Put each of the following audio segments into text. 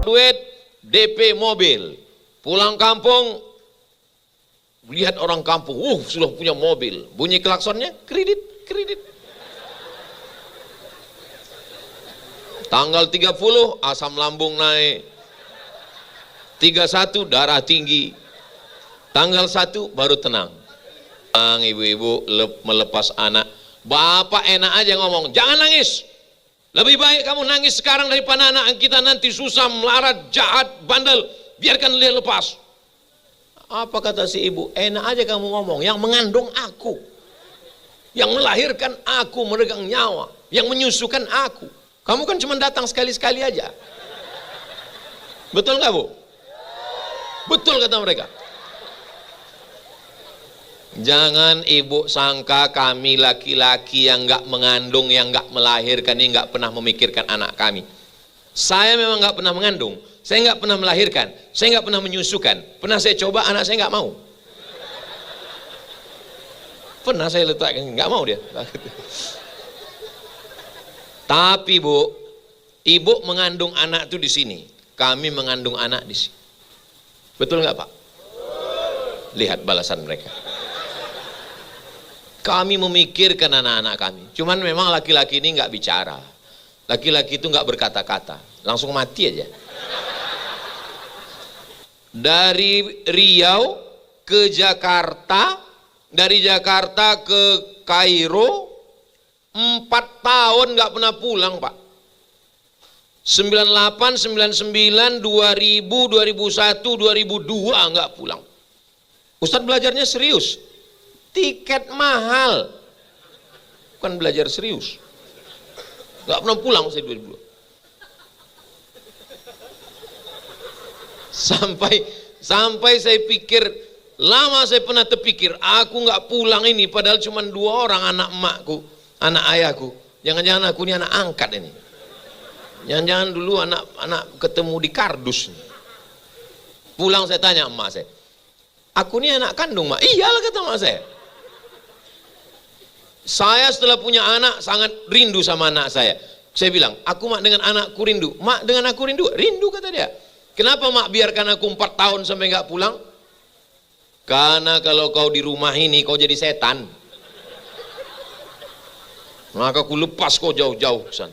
duit, DP mobil. Pulang kampung, lihat orang kampung, sudah punya mobil. Bunyi klaksonnya, kredit. Tanggal 30, asam lambung naik. 31, darah tinggi. Tanggal 1, baru tenang. Ibu-ibu melepas anak. Bapak enak aja ngomong, jangan nangis. Lebih baik kamu nangis sekarang daripada anak kita nanti susah, melarat, jahat, bandel. Biarkan dia lepas. Apa kata si ibu? Enak aja kamu ngomong, yang mengandung aku, yang melahirkan aku, meregang nyawa, yang menyusukan aku. Kamu kan cuma datang sekali-sekali aja. Betul nggak, Bu? Betul kata mereka. Jangan ibu sangka kami laki-laki yang nggak mengandung, yang nggak melahirkan ini nggak pernah memikirkan anak kami. Saya memang nggak pernah mengandung, saya nggak pernah melahirkan, saya nggak pernah menyusukan. Pernah saya coba, anak saya nggak mau. Pernah saya letakkan, nggak mau dia. Tapi Bu, ibu mengandung anak itu di sini, kami mengandung anak di sini. Betul nggak Pak? Lihat balasan mereka. Kami memikirkan anak-anak kami. Cuman memang laki-laki ini nggak bicara. Laki-laki itu nggak berkata-kata, langsung mati aja. Dari Riau ke Jakarta, dari Jakarta ke Kairo, 4 tahun nggak pernah pulang Pak. 98, 99, 2000, 2001, 2002 nggak pulang. Ustadz belajarnya serius. Tiket mahal, bukan belajar serius. Gak pernah pulang saya 2002. Sampai saya pikir, lama saya pernah terpikir, aku gak pulang ini, padahal cuma 2 orang anak emakku, anak ayahku. Jangan-jangan aku ini anak angkat ini. Jangan-jangan dulu anak ketemu di kardus. Pulang saya tanya emak saya, aku ini anak kandung Mak? Iyalah kata emak saya. Saya setelah punya anak sangat rindu sama anak saya. Saya bilang, aku Mak dengan anakku rindu. Mak dengan aku rindu? Rindu kata dia. Kenapa Mak biarkan aku 4 tahun sampai nggak pulang? Karena kalau kau di rumah ini kau jadi setan. Maka aku lepas kau jauh-jauh ke sana.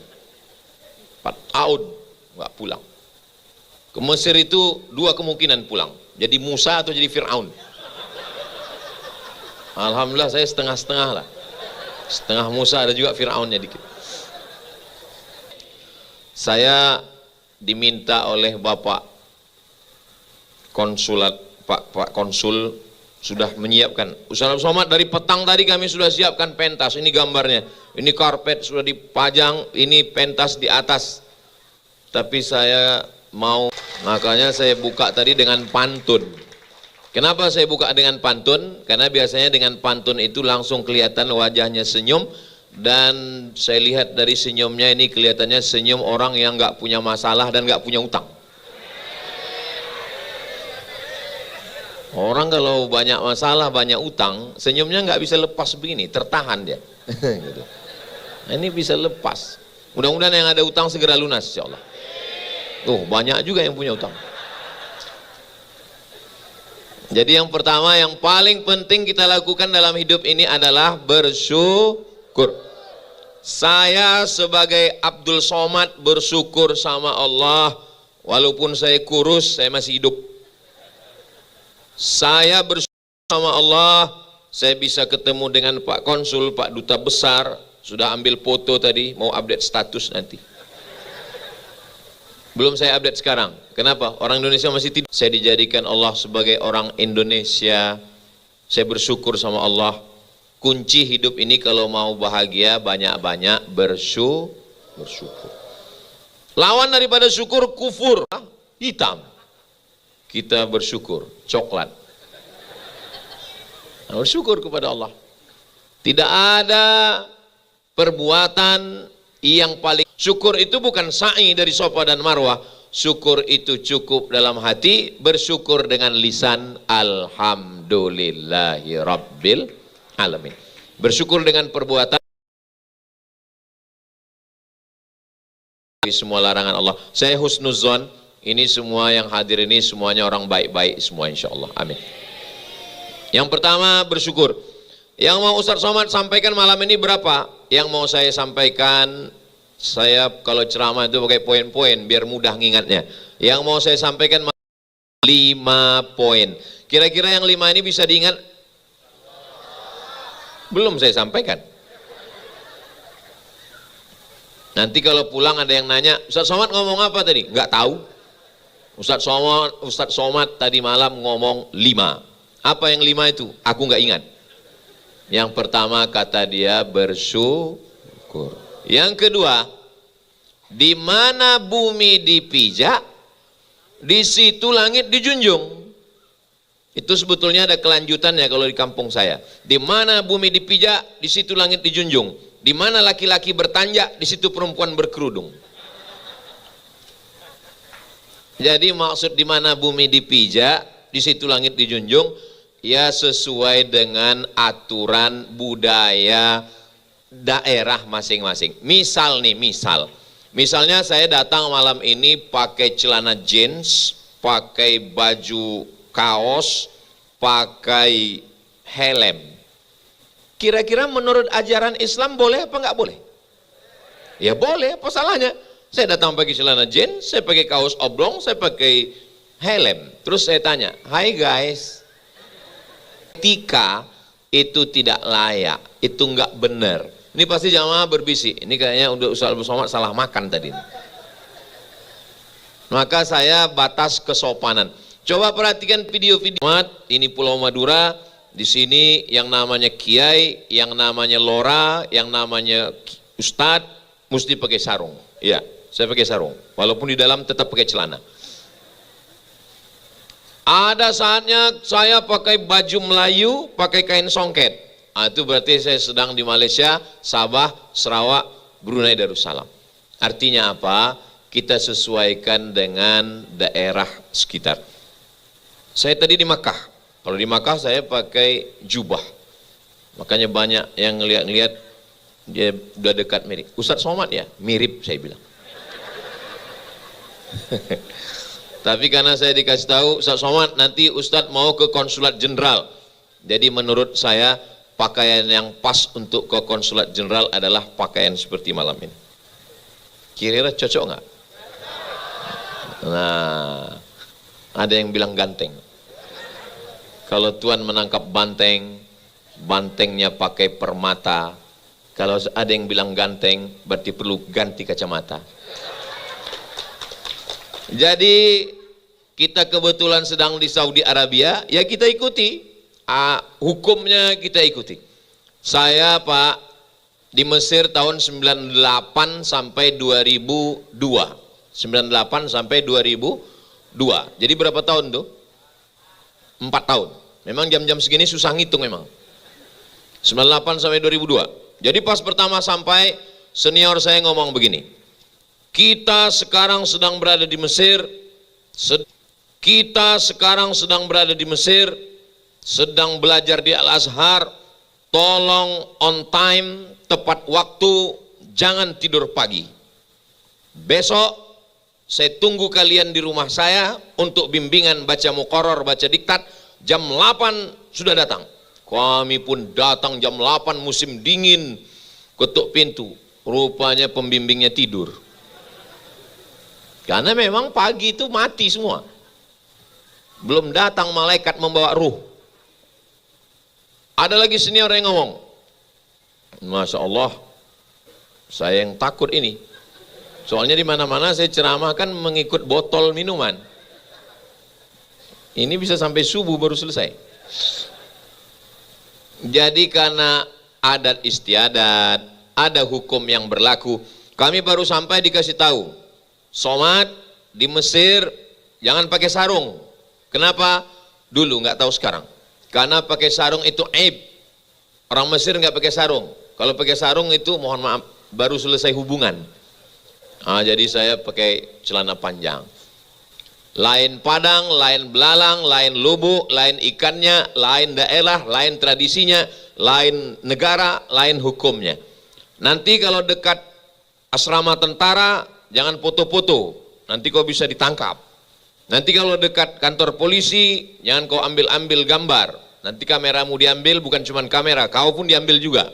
4 tahun nggak pulang. Ke Mesir itu 2 kemungkinan pulang. Jadi Musa atau jadi Fir'aun. Alhamdulillah saya setengah-setengah lah. Setengah Musa, ada juga Fir'aunnya dikit. Saya diminta oleh Bapak Konsulat, Pak Konsul sudah menyiapkan. Ustaz Somad dari petang tadi kami sudah siapkan pentas. Ini gambarnya. Ini karpet sudah dipajang, ini pentas di atas. Tapi saya mau, makanya saya buka tadi dengan pantun. Kenapa saya buka dengan pantun? Karena biasanya dengan pantun itu langsung kelihatan wajahnya senyum. Dan saya lihat dari senyumnya ini kelihatannya senyum orang yang nggak punya masalah dan nggak punya utang. Orang kalau banyak masalah, banyak utang, senyumnya nggak bisa lepas begini, tertahan dia. Gitu. Nah, ini bisa lepas. Mudah-mudahan yang ada utang segera lunas, insya Allah. Tuh, banyak juga yang punya utang. Jadi yang pertama, yang paling penting kita lakukan dalam hidup ini adalah bersyukur. Saya sebagai Abdul Somad bersyukur sama Allah. Walaupun saya kurus, saya masih hidup. Saya bersyukur sama Allah, saya bisa ketemu dengan Pak Konsul, Pak Duta Besar. Sudah ambil foto tadi, mau update status nanti. Belum saya update sekarang. Kenapa? Orang Indonesia masih tidur. Saya dijadikan Allah sebagai orang Indonesia. Saya bersyukur sama Allah. Kunci hidup ini kalau mau bahagia, banyak-banyak bersyukur. Lawan daripada syukur, kufur. Hitam. Kita bersyukur, coklat. Nah, bersyukur kepada Allah. Tidak ada perbuatan yang paling, syukur itu bukan sa'i dari Safa dan Marwah. Syukur itu cukup dalam hati, bersyukur dengan lisan alhamdulillahi rabbil alamin. Bersyukur dengan perbuatan semua larangan Allah. Saya husnuzon, Ini semua yang hadir ini semuanya orang baik-baik semua insya Allah. Amin. Yang pertama bersyukur. Yang mau Ustaz Somad sampaikan malam ini berapa? Yang mau saya sampaikan, saya kalau ceramah itu pakai poin-poin biar mudah ngingatnya. Yang mau saya sampaikan 5 poin. Kira-kira yang 5 ini bisa diingat? Belum saya sampaikan. Nanti kalau pulang ada yang nanya, Ustaz Somad ngomong apa tadi? Nggak tahu. Ustaz Somad tadi malam ngomong 5. Apa yang 5 itu? Aku nggak ingat. Yang pertama kata dia bersyukur. Yang kedua, di mana bumi dipijak, di situ langit dijunjung. Itu sebetulnya ada kelanjutannya kalau di kampung saya. Di mana bumi dipijak, di situ langit dijunjung. Di mana laki-laki bertanjak, di situ perempuan berkerudung. Jadi maksud di mana bumi dipijak, di situ langit dijunjung, ya sesuai dengan aturan budaya daerah masing-masing. Misal nih, misalnya saya datang malam ini pakai celana jeans, pakai baju kaos, pakai helm. Kira-kira menurut ajaran Islam boleh apa nggak boleh? Ya boleh, apa salahnya? Saya datang pakai celana jeans, saya pakai kaos oblong, saya pakai helm. Terus saya tanya, "Hai guys, etika itu tidak layak, itu nggak benar." Ini pasti jamaah berbisik, ini kayaknya udah Ustaz Somad salah makan tadi. Maka saya batas kesopanan. Coba perhatikan video-video. Ini Pulau Madura, di sini yang namanya kiai, yang namanya lora, yang namanya ustadz, mesti pakai sarung. Iya, saya pakai sarung, walaupun di dalam tetap pakai celana. Ada saatnya saya pakai baju Melayu, pakai kain songket. Itu berarti saya sedang di Malaysia, Sabah, Sarawak, Brunei Darussalam. Artinya apa? Kita sesuaikan dengan daerah sekitar. Saya tadi di Makkah. Kalau di Makkah saya pakai jubah. Makanya banyak yang ngeliat-ngeliat dia udah dekat mirip. Ustaz Somad ya? Mirip saya bilang. Tapi karena saya dikasih tahu, Ustaz Somad nanti Ustadz mau ke konsulat jenderal. Jadi menurut saya pakaian yang pas untuk ke konsulat jenderal adalah pakaian seperti malam ini. Kira-kira cocok nggak? Nah, ada yang bilang ganteng. Kalau Tuan menangkap banteng, bantengnya pakai permata. Kalau ada yang bilang ganteng, berarti perlu ganti kacamata. Jadi kita kebetulan sedang di Saudi Arabia, ya kita ikuti hukumnya, kita ikuti. Saya Pak di Mesir tahun 98 sampai 2002. 98 sampai 2002. Jadi berapa tahun tuh? 4 tahun. Memang jam-jam segini susah ngitung memang. 98 sampai 2002. Jadi pas pertama sampai, senior saya ngomong begini. Kita sekarang sedang berada di Mesir, sedang belajar di Al-Azhar, tolong on time, tepat waktu, jangan tidur pagi. Besok saya tunggu kalian di rumah saya untuk bimbingan baca muqarrar, baca diktat, jam 8 sudah datang. Kami pun datang jam 8 musim dingin, ketuk pintu, rupanya pembimbingnya tidur. Karena memang pagi itu mati semua. Belum datang malaikat membawa ruh. Ada lagi senior yang ngomong, Masya Allah, saya yang takut ini. Soalnya di mana-mana saya ceramah kan mengikut botol minuman. Ini bisa sampai subuh baru selesai. Jadi karena adat istiadat, ada hukum yang berlaku. Kami baru sampai dikasih tahu, Somad di Mesir jangan pakai sarung. Kenapa? Dulu, nggak tahu sekarang. Karena pakai sarung itu aib. Orang Mesir nggak pakai sarung. Kalau pakai sarung itu mohon maaf baru selesai hubungan. Jadi saya pakai celana panjang. Lain Padang, lain belalang, lain lubuk, lain ikannya, lain daerah, lain tradisinya, lain negara, lain hukumnya. Nanti kalau dekat asrama tentara, jangan foto-foto, nanti kau bisa ditangkap. Nanti kalau dekat kantor polisi, jangan kau ambil-ambil gambar. Nanti kameramu diambil, bukan cuma kamera, kau pun diambil juga.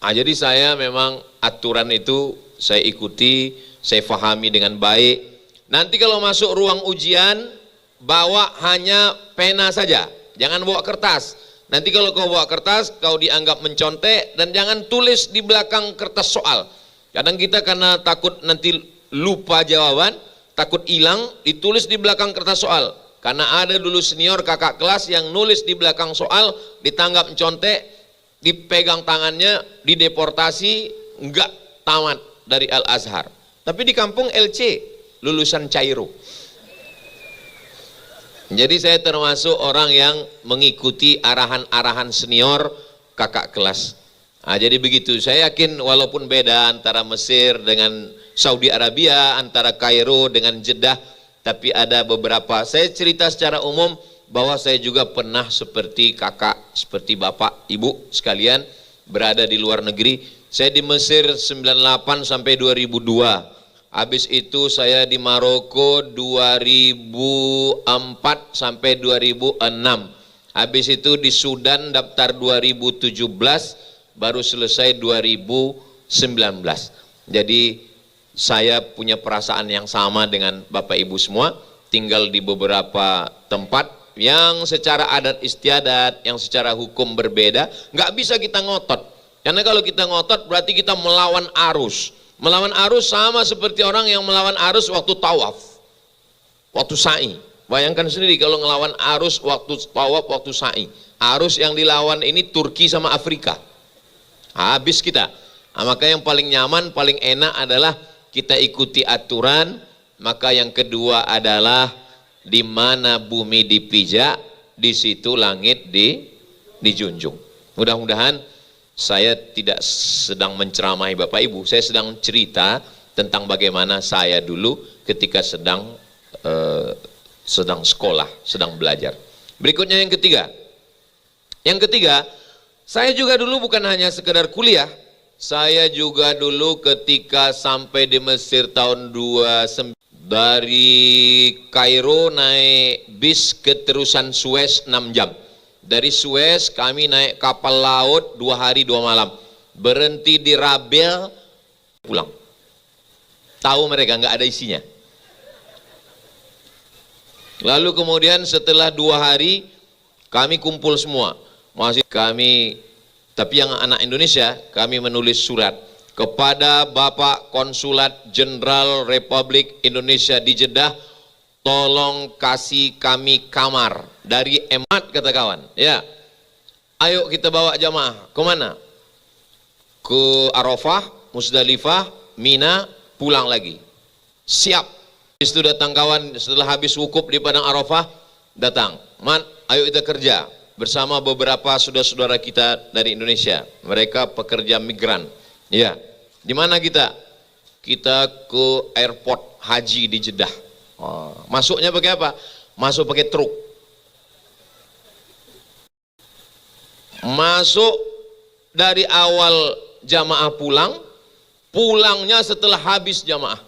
Jadi saya memang aturan itu saya ikuti, saya fahami dengan baik. Nanti kalau masuk ruang ujian, bawa hanya pena saja, jangan bawa kertas. Nanti kalau kau bawa kertas, kau dianggap mencontek, dan jangan tulis di belakang kertas soal. Kadang kita karena takut nanti lupa jawaban, takut hilang, ditulis di belakang kertas soal. Karena ada dulu senior kakak kelas yang nulis di belakang soal, ditanggap mencontek, dipegang tangannya, dideportasi, enggak tamat dari Al-Azhar. Tapi di kampung LC, lulusan Cairo. Jadi saya termasuk orang yang mengikuti arahan-arahan senior kakak kelas. Jadi begitu, saya yakin walaupun beda antara Mesir dengan Saudi Arabia, antara Kairo dengan Jeddah, tapi ada beberapa, saya cerita secara umum bahwa saya juga pernah seperti kakak, seperti bapak, ibu sekalian berada di luar negeri. Saya di Mesir 98 sampai 2002, habis itu saya di Maroko 2004 sampai 2006, habis itu di Sudan daftar 2017, baru selesai 2019. Jadi saya punya perasaan yang sama dengan Bapak Ibu semua, tinggal di beberapa tempat yang secara adat istiadat, yang secara hukum berbeda. Nggak bisa kita ngotot, karena kalau kita ngotot berarti kita melawan arus. Melawan arus sama seperti orang yang melawan arus waktu tawaf, waktu sa'i. Bayangkan sendiri kalau ngelawan arus waktu tawaf, waktu sa'i. Arus yang dilawan ini Turki sama Afrika. Habis kita. Maka yang paling nyaman, paling enak adalah kita ikuti aturan. Maka yang kedua adalah di mana bumi dipijak, di situ langit dijunjung. Mudah-mudahan saya tidak sedang menceramahi Bapak Ibu, saya sedang cerita tentang bagaimana saya dulu ketika sedang sekolah, sedang belajar. Berikutnya yang ketiga. Yang ketiga, saya juga dulu bukan hanya sekedar kuliah, saya juga dulu ketika sampai di Mesir tahun 29, dari Kairo naik bis ke terusan Suez 6 jam. Dari Suez kami naik kapal laut 2 hari 2 malam. Berhenti di Rabel, pulang. Tahu mereka nggak ada isinya. Lalu kemudian setelah 2 hari kami kumpul semua. Masih kami, tapi yang anak Indonesia, kami menulis surat kepada Bapak Konsulat Jenderal Republik Indonesia di Jeddah, tolong kasih kami kamar dari Emat, kata kawan. Ya, ayo kita bawa jamaah kemana? Ke Arafah, Musdalifah, Mina, pulang lagi. Siap. Itu datang kawan setelah habis wukuf di padang Arafah, datang. Mat, ayo kita kerja bersama beberapa saudara-saudara kita dari Indonesia. Mereka pekerja migran. Ya, di mana kita? Kita ke airport haji di Jeddah. Masuknya pakai apa? Masuk pakai truk. Masuk dari awal jamaah pulang, pulangnya setelah habis jamaah.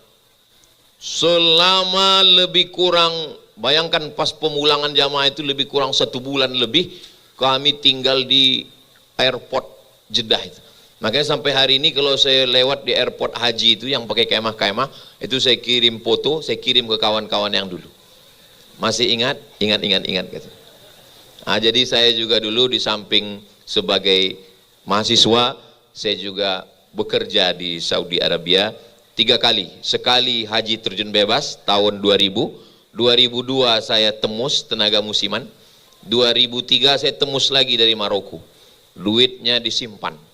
Selama lebih kurang, bayangkan pas pemulangan jamaah itu lebih kurang 1 bulan lebih, kami tinggal di airport Jeddah itu. Makanya sampai hari ini kalau saya lewat di airport haji itu yang pakai kemah-kemah, itu saya kirim foto, saya kirim ke kawan-kawan yang dulu. Masih ingat? Ingat gitu. Jadi saya juga dulu di samping sebagai mahasiswa, saya juga bekerja di Saudi Arabia 3 kali. Sekali haji terjun bebas tahun 2000, 2002 saya temus tenaga musiman, 2003 saya temus lagi dari Maroko. Duitnya disimpan.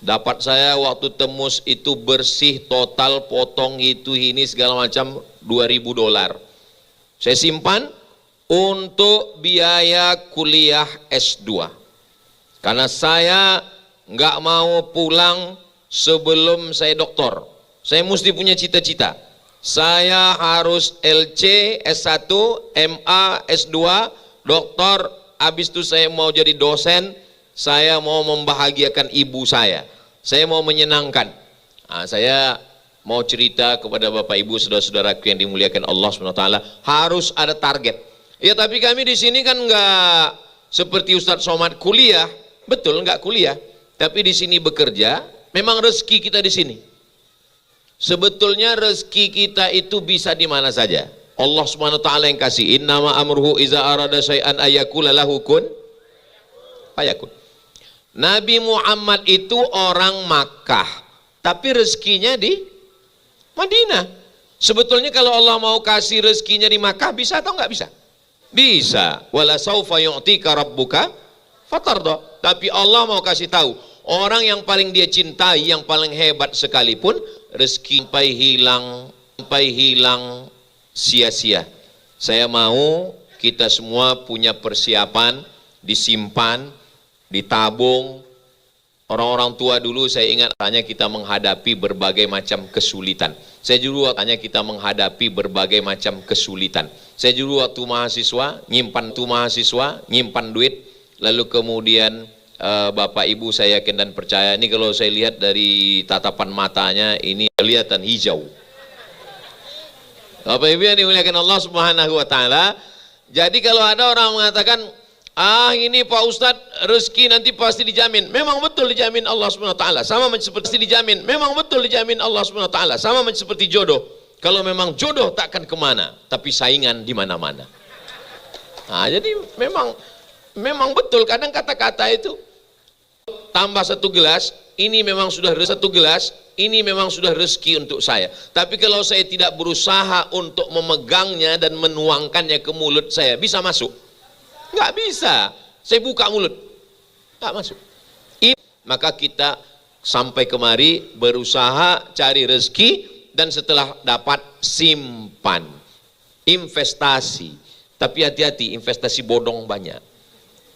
Dapat saya waktu temus itu bersih total, potong itu ini segala macam $2.000. Saya simpan untuk biaya kuliah S2. Karena saya nggak mau pulang sebelum saya doktor. Saya mesti punya cita-cita. Saya harus LC, S1, MA, S2, doktor, habis itu saya mau jadi dosen, saya mau membahagiakan ibu saya mau menyenangkan. Saya mau cerita kepada Bapak Ibu, saudara-saudaraku yang dimuliakan Allah SWT, harus ada target. Ya tapi kami di sini kan nggak seperti Ustadz Somad kuliah, betul nggak kuliah, tapi di sini bekerja. Memang rezeki kita di sini. Sebetulnya rezeki kita itu bisa di mana saja. Allah Subhanahu wa taala yang kasih, innama amruhu iza arada syai'an ayyakula lahu kun fayakun. Nabi Muhammad itu orang Makkah, tapi rezekinya di Madinah. Sebetulnya kalau Allah mau kasih rezekinya di Makkah, bisa atau nggak bisa? Bisa. Wala saufa yu'tika rabbuka fatarda. Tapi Allah mau kasih tahu, orang yang paling dia cintai, yang paling hebat sekalipun, rezeki sampai hilang sia-sia. Saya mau kita semua punya persiapan, disimpan, ditabung. Orang-orang tua dulu saya ingat tanya kita menghadapi berbagai macam kesulitan. Saya dulu tanya kita menghadapi berbagai macam kesulitan. Saya dulu waktu mahasiswa nyimpan duit, lalu kemudian Bapak Ibu saya yakin dan percaya, ini kalau saya lihat dari tatapan matanya ini kelihatan hijau. Bapak Ibu yang dimuliakan Allah Subhanahu wa taala. Jadi kalau ada orang mengatakan, ini Pak Ustadz rezeki nanti pasti dijamin. Memang betul dijamin Allah Subhanahu wa taala. Sama seperti dijamin. Memang betul dijamin Allah Subhanahu wa taala. Sama seperti jodoh. Kalau memang jodoh takkan kemana, tapi saingan di mana-mana. Jadi memang betul kadang kata-kata itu tambah satu gelas, ini memang sudah rezeki untuk saya. Tapi kalau saya tidak berusaha untuk memegangnya dan menuangkannya ke mulut saya, bisa masuk? Nggak bisa. Saya buka mulut, nggak masuk. Maka kita sampai kemari berusaha cari rezeki, dan setelah dapat simpan, investasi. Tapi hati-hati, investasi bodong banyak.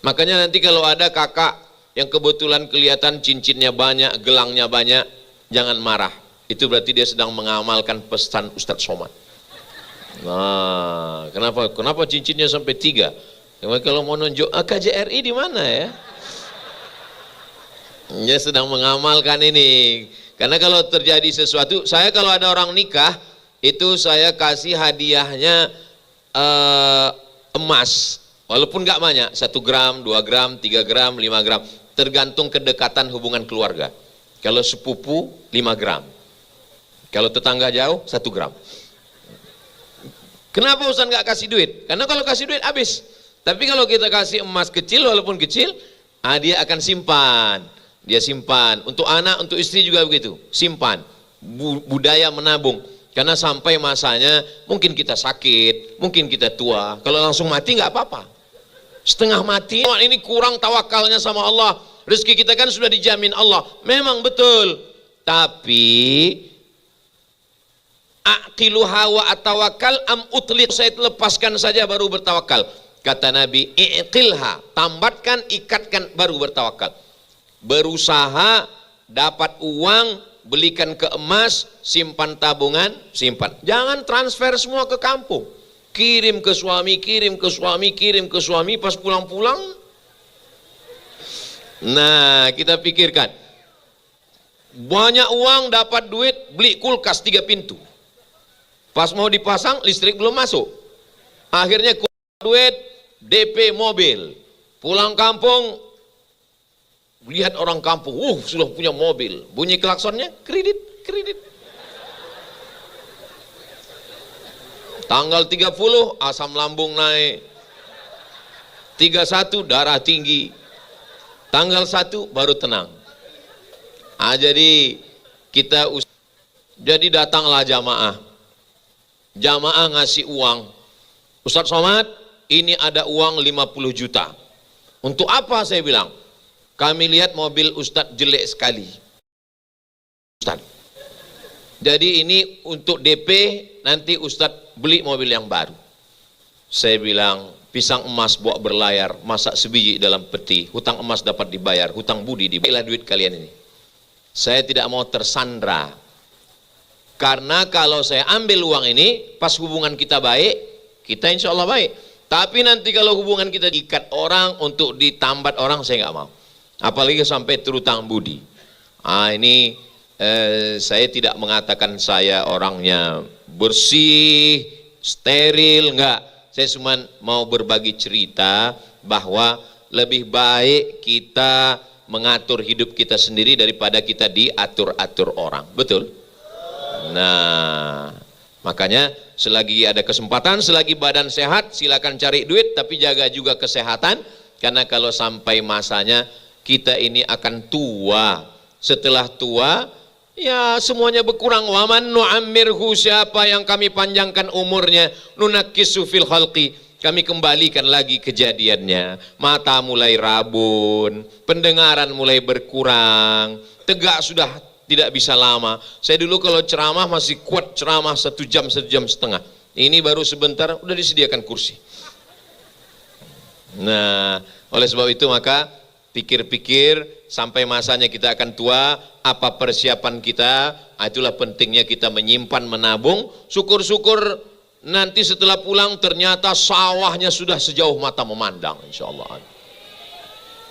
Makanya nanti kalau ada kakak yang kebetulan kelihatan cincinnya banyak, gelangnya banyak, jangan marah. Itu berarti dia sedang mengamalkan pesan Ustadz Somad. Nah, kenapa cincinnya sampai 3? Kalau mau nunjuk KJRI di mana ya? Dia sedang mengamalkan ini. Karena kalau terjadi sesuatu, saya kalau ada orang nikah, itu saya kasih hadiahnya emas. Walaupun nggak banyak, 1 gram, 2 gram, 3 gram, 5 gram. Tergantung kedekatan hubungan keluarga. Kalau sepupu 5 gram, kalau tetangga jauh 1 gram. Kenapa Ustaz nggak kasih duit? Karena kalau kasih duit habis. Tapi kalau kita kasih emas kecil, walaupun kecil, dia akan simpan. Dia simpan. Untuk anak, untuk istri juga begitu. Simpan. Budaya menabung. Karena sampai masanya mungkin kita sakit, mungkin kita tua. Kalau langsung mati nggak apa-apa. Setengah mati, ini kurang tawakalnya sama Allah. Rezeki kita kan sudah dijamin Allah. Memang betul. Tapi aqiluha wa atawakal am utlit, saya lepaskan saja baru bertawakal. Kata Nabi, i'qilha, tambatkan, ikatkan, baru bertawakal. Berusaha, dapat uang, belikan ke emas, simpan tabungan, simpan. Jangan transfer semua ke kampung. Kirim ke suami, kirim ke suami, kirim ke suami, pas pulang-pulang. Nah, kita pikirkan. Banyak uang, dapat duit, beli kulkas 3 pintu. Pas mau dipasang, listrik belum masuk. Akhirnya duit, DP mobil. Pulang kampung, lihat orang kampung, sudah punya mobil. Bunyi klaksonnya, kredit, kredit. Tanggal 30, asam lambung naik. 31, darah tinggi. Tanggal 1, baru tenang. Jadi datanglah jamaah. Jamaah ngasih uang. Ustadz Somad, ini ada uang 50 juta. Untuk apa saya bilang? Kami lihat mobil Ustadz jelek sekali. Ustadz. Jadi ini untuk DP, nanti Ustadz beli mobil yang baru. Saya bilang, pisang emas bawa berlayar, masak sebiji dalam peti, hutang emas dapat dibayar, hutang budi dibayar. Duit kalian ini. Saya tidak mau tersandra. Karena kalau saya ambil uang ini, pas hubungan kita baik, kita insya Allah baik. Tapi nanti kalau hubungan kita diikat orang untuk ditambat orang, saya nggak mau. Apalagi sampai terutang budi. Ini saya tidak mengatakan saya orangnya bersih, steril, enggak. Saya cuma mau berbagi cerita bahwa lebih baik kita mengatur hidup kita sendiri daripada kita diatur-atur orang. Betul? Nah, makanya selagi ada kesempatan, selagi badan sehat, silakan cari duit, tapi jaga juga kesehatan. Karena kalau sampai masanya kita ini akan tua. Setelah tua, ya semuanya berkurang. Waman nu'ammirhu, siapa yang kami panjangkan umurnya, nunakkisu fil khalqi, kami kembalikan lagi kejadiannya. Mata mulai rabun, pendengaran mulai berkurang, tegak sudah tidak bisa lama. Saya dulu kalau ceramah masih kuat ceramah 1 jam, 1 jam setengah. Ini baru sebentar udah disediakan kursi. Nah, oleh sebab itu maka pikir-pikir sampai masanya kita akan tua, apa persiapan kita. Itulah pentingnya kita menyimpan, menabung. Syukur-syukur nanti setelah pulang ternyata sawahnya sudah sejauh mata memandang, insya Allah.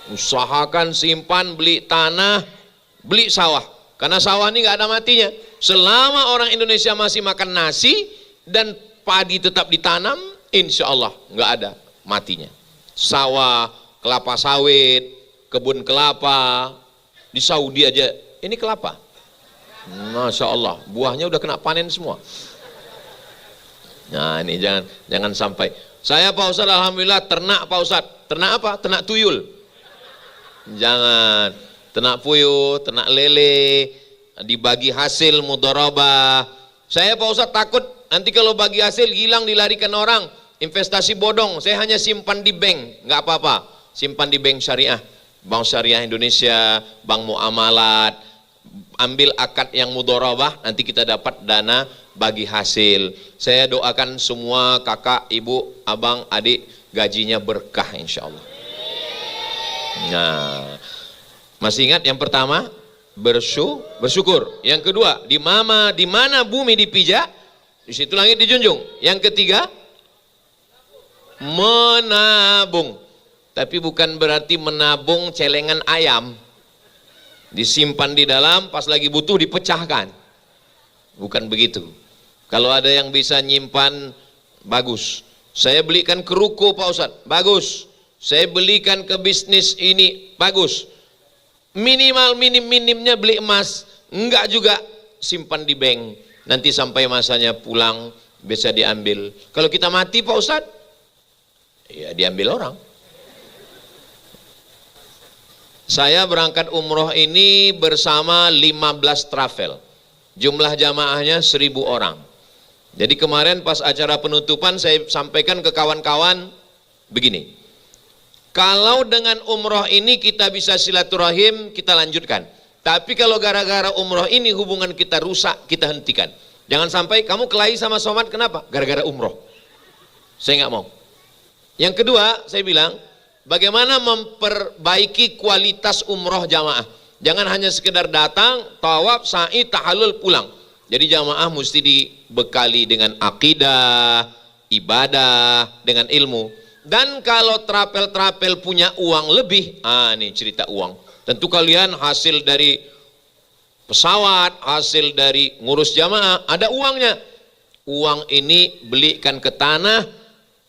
Usahakan simpan, beli tanah, beli sawah. Karena sawah ini nggak ada matinya. Selama orang Indonesia masih makan nasi dan padi tetap ditanam, insya Allah nggak ada matinya. Sawah, kelapa sawit, kebun kelapa, di Saudi aja ini kelapa. Masya Allah, buahnya udah kena panen semua. Nah ini jangan sampai. Saya Pak Ustadz alhamdulillah ternak Pak Ustadz. Ternak apa? Ternak tuyul. Jangan. Ternak puyuh, ternak lele, dibagi hasil mudharabah. Saya Pak Ustadz takut nanti kalau bagi hasil hilang dilarikan orang. Investasi bodong, saya hanya simpan di bank, nggak apa-apa. Simpan di bank syariah, Bank Syariah Indonesia, Bank Muamalat. Ambil akad yang mudharabah, nanti kita dapat dana bagi hasil. Saya doakan semua kakak, ibu, abang, adik gajinya berkah insya Allah. Nah, masih ingat yang pertama bersyukur. Yang kedua, di mana bumi dipijak, di situ langit dijunjung. Yang ketiga, menabung. Tapi bukan berarti menabung celengan ayam, disimpan di dalam, pas lagi butuh dipecahkan. Bukan begitu. Kalau ada yang bisa nyimpan, bagus. Saya belikan ke ruko Pak Ustadz, bagus. Saya belikan ke bisnis ini, bagus. Minimal minimnya beli emas, enggak juga simpan di bank. Nanti sampai masanya pulang bisa diambil. Kalau kita mati Pak Ustadz, ya diambil orang. Saya berangkat umroh ini bersama 15 travel. Jumlah jamaahnya 1.000 orang. Jadi kemarin pas acara penutupan saya sampaikan ke kawan-kawan begini. Kalau dengan umroh ini kita bisa silaturahim, kita lanjutkan. Tapi kalau gara-gara umroh ini hubungan kita rusak, kita hentikan. Jangan sampai kamu kelahi sama Somad, kenapa? Gara-gara umroh. Saya nggak mau. Yang kedua, saya bilang, bagaimana memperbaiki kualitas umroh jamaah. Jangan hanya sekedar datang, tawaf, sa'i, tahallul, pulang. Jadi jamaah mesti dibekali dengan akidah, ibadah, dengan ilmu. Dan kalau trapel-trapel punya uang lebih, ini cerita uang. Tentu kalian hasil dari pesawat, hasil dari ngurus jamaah, ada uangnya. Uang ini belikan ke tanah,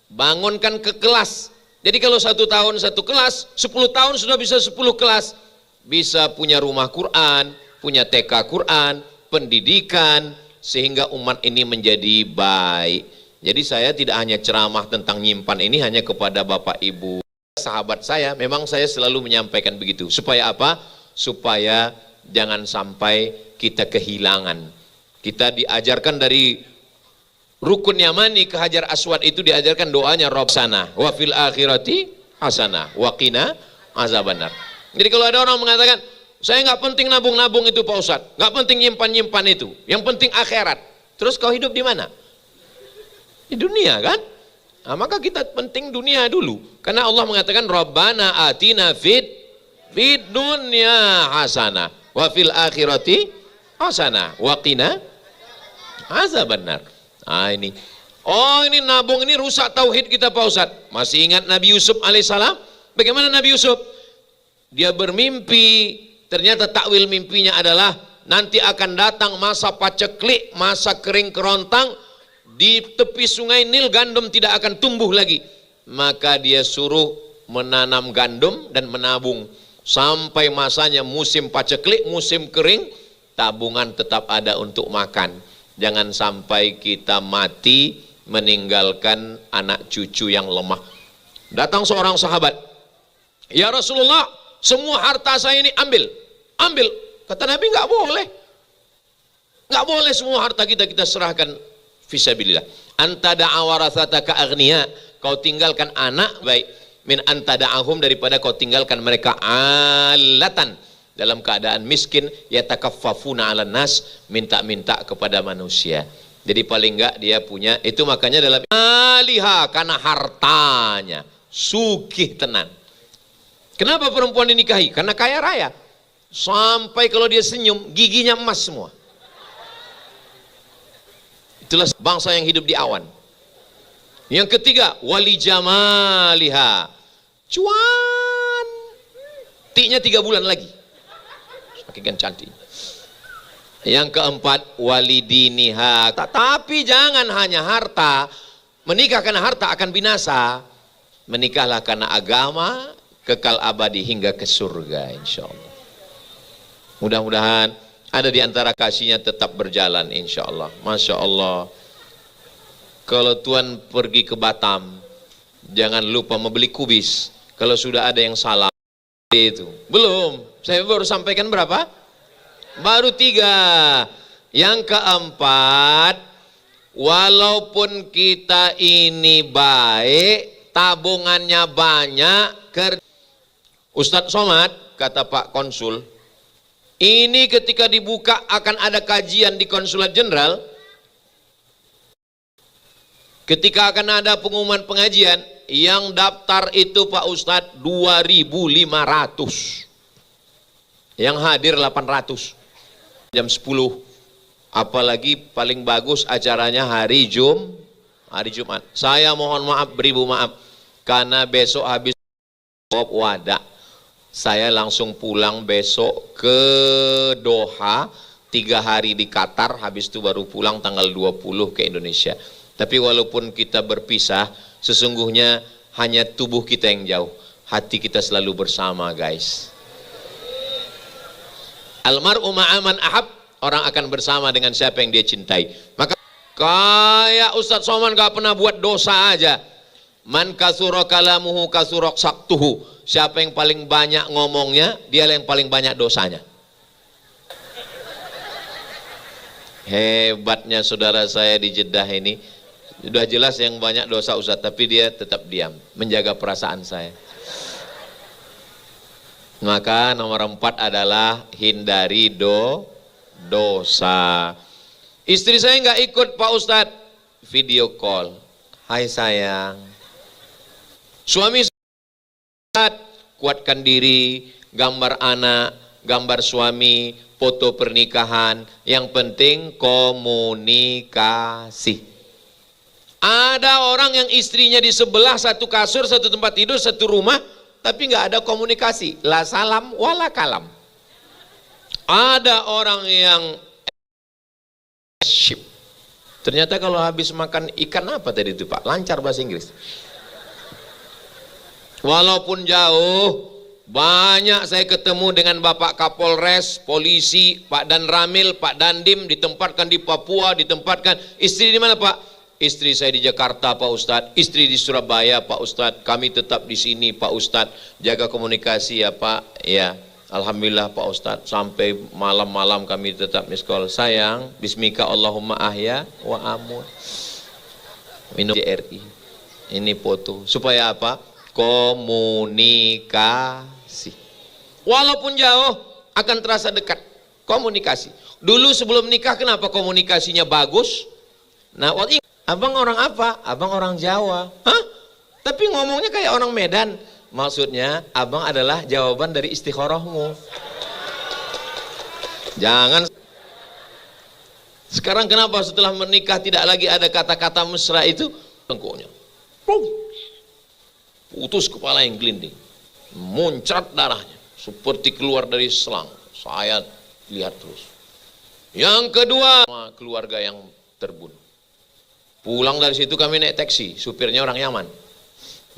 bangunkan ke kelas. Jadi kalau 1 tahun 1 kelas, 10 tahun sudah bisa 10 kelas. Bisa punya rumah Quran, punya TK Quran, pendidikan, sehingga umat ini menjadi baik. Jadi saya tidak hanya ceramah tentang nyimpan ini hanya kepada Bapak Ibu. Sahabat saya, memang saya selalu menyampaikan begitu. Supaya apa? Supaya jangan sampai kita kehilangan. Kita diajarkan dari rukun yamani ke Hajar Aswad itu diajarkan doanya Rabbana wa fil akhirati hasanah wa qina azabannar. Jadi kalau ada orang mengatakan, saya nggak penting nabung-nabung itu Pak Ustadz, nggak penting nyimpan-nyimpan itu, yang penting akhirat. Terus kau hidup di mana? Di dunia kan? Nah, maka kita penting dunia dulu. Karena Allah mengatakan Rabbana atina fid dunya hasanah wa fil akhirati hasanah wa qina azabannar. Nah ini. Oh ini nabung ini rusak tauhid kita Pak Ustadz. Masih ingat Nabi Yusuf alaihissalam? Bagaimana Nabi Yusuf? Dia bermimpi, ternyata takwil mimpinya adalah nanti akan datang masa paceklik, masa kering kerontang, di tepi sungai Nil gandum tidak akan tumbuh lagi. Maka dia suruh menanam gandum dan menabung. Sampai masanya musim paceklik, musim kering, tabungan tetap ada untuk makan. Jangan sampai kita mati meninggalkan anak cucu yang lemah. Datang seorang sahabat, ya Rasulullah, semua harta saya ini ambil. Kata Nabi, nggak boleh. Nggak boleh semua harta kita serahkan fisabilillah. Anta da'a warathataka aghniya, kau tinggalkan anak baik, min anta da'ahum, daripada kau tinggalkan mereka alatan, dalam keadaan miskin, yatakaffafuna 'alan nas, minta-minta kepada manusia. Jadi paling enggak dia punya, itu makanya dalam aliha, karena hartanya sugih tenan. Kenapa perempuan dinikahi? Karena kaya raya. Sampai kalau dia senyum, giginya emas semua. Itulah bangsa yang hidup di awan. Yang ketiga, wali jamaliha, cuan, tiknya 3 bulan lagi, semakin cantik. Yang keempat, walidiniha. Tapi jangan hanya harta. Menikah karena harta akan binasa. Menikahlah karena agama, kekal abadi hingga ke surga insya Allah. Mudah-mudahan ada di antara kasihnya tetap berjalan insya Allah. Masya Allah. Kalau Tuan pergi ke Batam, jangan lupa membeli kubis. Kalau sudah ada yang salah itu. Belum, saya baru sampaikan berapa? Baru 3. Yang keempat, walaupun kita ini baik, tabungannya banyak, Ustadz Somad, kata Pak Konsul, ini ketika dibuka akan ada kajian di Konsulat Jenderal. Ketika akan ada pengumuman pengajian, yang daftar itu Pak Ustadz 2.500, yang hadir 800. Jam 10, apalagi paling bagus acaranya hari Jumat. Saya mohon maaf, beribu maaf, karena besok habis wadah, saya langsung pulang besok ke Doha, 3 hari di Qatar, habis itu baru pulang tanggal 20 ke Indonesia. Tapi walaupun kita berpisah, sesungguhnya hanya tubuh kita yang jauh, hati kita selalu bersama guys. Almar'u ma'aman ahab, orang akan bersama dengan siapa yang dia cintai. Maka kayak Ustadz Somad gak pernah buat dosa aja. Man kasura kalamuhu kasurok saktuhu, siapa yang paling banyak ngomongnya, dia yang paling banyak dosanya. Hebatnya saudara saya di Jeddah ini, sudah jelas yang banyak dosa Ustadz, tapi dia tetap diam, menjaga perasaan saya. Maka nomor 4 adalah hindari dosa. Istri saya nggak ikut Pak Ustadz, video call, hai sayang. Suami Ustadz, kuatkan diri, gambar anak, gambar suami, foto pernikahan, yang penting komunikasi. Ada orang yang istrinya di sebelah, satu kasur, satu tempat tidur, satu rumah, tapi nggak ada komunikasi, la salam wala kalam. Ada orang yang ship, ternyata kalau habis makan ikan apa tadi itu Pak, lancar bahasa Inggris. Walaupun jauh, banyak saya ketemu dengan Bapak Kapolres, polisi, Pak Dan Ramil, Pak Dandim, ditempatkan di Papua, ditempatkan. Istri di mana Pak? Istri saya di Jakarta Pak Ustadz, istri di Surabaya Pak Ustadz, kami tetap di sini Pak Ustadz, jaga komunikasi ya Pak. Ya, alhamdulillah Pak Ustadz, sampai malam-malam kami tetap miss call. Sayang, bismika Allahumma ahya wa amut. Minum JRI, ini foto, supaya apa? Komunikasi. Walaupun jauh akan terasa dekat. Komunikasi. Dulu sebelum nikah kenapa komunikasinya bagus? Nah, abang orang apa? Abang orang Jawa. Hah? Tapi ngomongnya kayak orang Medan. Maksudnya, abang adalah jawaban dari istikharahmu. Jangan. Sekarang kenapa setelah menikah tidak lagi ada kata-kata mesra itu? Tengkuknya. Putus kepala yang gelinding. Muncrat darahnya. Seperti keluar dari selang. Saya lihat terus. Yang kedua, keluarga yang terbunuh. Pulang dari situ kami naik taksi, supirnya orang Yaman.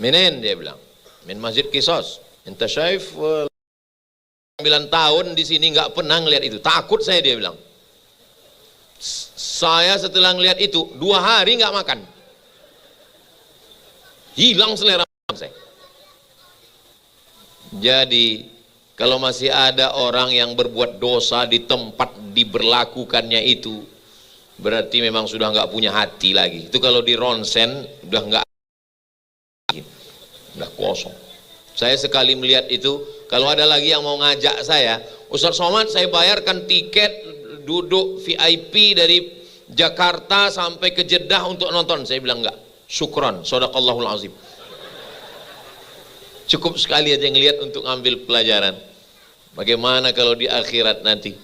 Minin, dia bilang, min Masjid Qisas. Enta syaif 9 tahun di sini nggak pernah ngeliat itu. Takut saya, dia bilang. Saya setelah ngeliat itu 2 hari nggak makan. Hilang selera saya. Jadi kalau masih ada orang yang berbuat dosa di tempat diberlakukannya itu, berarti memang sudah nggak punya hati lagi. Itu kalau di ronsen udah nggak, udah kosong. Saya sekali melihat itu, kalau ada lagi yang mau ngajak saya, Ustaz Somad saya bayarkan tiket duduk VIP dari Jakarta sampai ke Jeddah untuk nonton. Saya bilang enggak. Syukran, shadaqallahul azim. Cukup sekali aja ngelihat untuk ngambil pelajaran. Bagaimana kalau di akhirat nanti?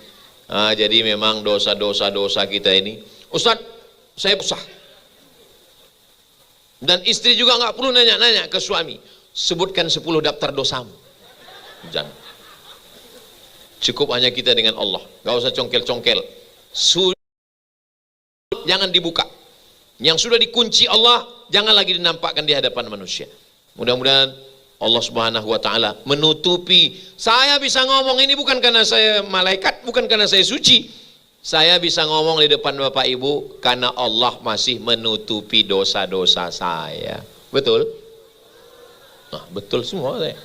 Jadi memang dosa-dosa kita ini, Ustaz, saya usah. Dan istri juga nggak perlu nanya-nanya ke suami. Sebutkan 10 daftar dosamu. Jangan. Cukup hanya kita dengan Allah. Nggak usah congkel-congkel. Jangan dibuka. Yang sudah dikunci Allah, jangan lagi dinampakkan di hadapan manusia. Mudah-mudahan Allah Subhanahu wa taala menutupi. Saya bisa ngomong ini bukan karena saya malaikat, bukan karena saya suci. Saya bisa ngomong di depan Bapak Ibu karena Allah masih menutupi dosa-dosa saya. Betul? Nah, betul semua saya.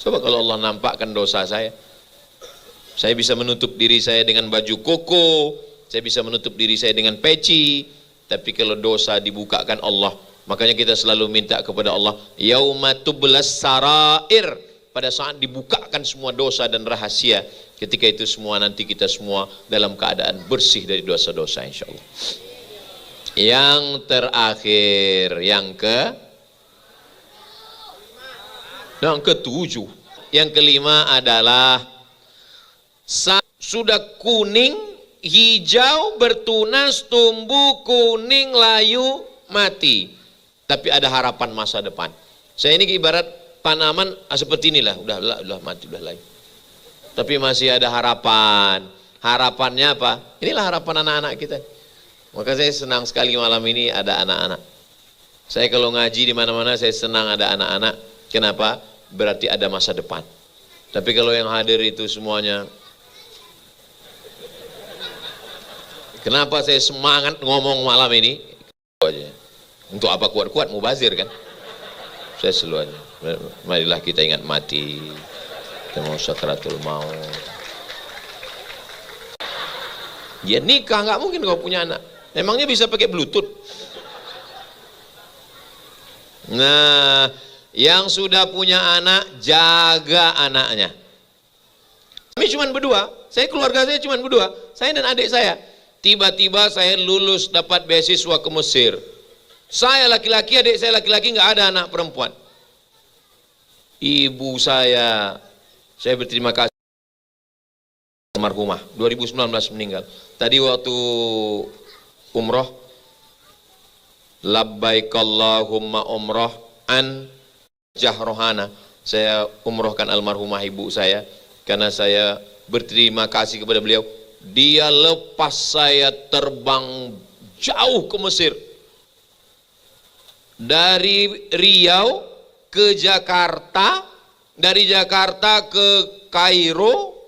Coba kalau Allah nampakkan dosa saya bisa menutup diri saya dengan baju koko, saya bisa menutup diri saya dengan peci. Tapi kalau dosa dibukakan Allah, makanya kita selalu minta kepada Allah, yauma tublas sarair, pada saat dibukakan semua dosa dan rahasia, ketika itu semua nanti kita semua dalam keadaan bersih dari dosa-dosa insyaallah. Yang terakhir, yang ketujuh, yang kelima adalah sudah kuning, hijau, bertunas, tumbuh, kuning, layu, mati. Tapi ada harapan masa depan. Saya ini ibarat tanaman seperti inilah, udah mati, udah layu. Tapi masih ada harapan. Harapannya apa? Inilah harapan anak-anak kita. Maka saya senang sekali malam ini ada anak-anak. Saya kalau ngaji di mana-mana saya senang ada anak-anak. Kenapa? Berarti ada masa depan. Tapi kalau yang hadir itu semuanya, kenapa saya semangat ngomong malam ini? Untuk apa kuat-kuat mubazir kan? Saya selalu aja. Marilah kita ingat mati. Kita mau sakratul maut. Dia nikah nggak mungkin kau punya anak. Emangnya bisa pakai bluetooth? Nah, yang sudah punya anak, jaga anaknya. Kami cuma berdua, keluarga saya cuma berdua, saya dan adik saya. Tiba-tiba saya lulus dapat beasiswa ke Mesir. Saya laki-laki, adik saya laki-laki, nggak ada anak perempuan. Ibu saya berterima kasih almarhumah, 2019 meninggal. Tadi waktu umroh, labbaik Allahumma umroh an jahrohana, saya umrohkan almarhumah ibu saya karena saya berterima kasih kepada beliau. Dia lepas saya terbang jauh ke Mesir, dari Riau ke Jakarta, dari Jakarta ke Kairo,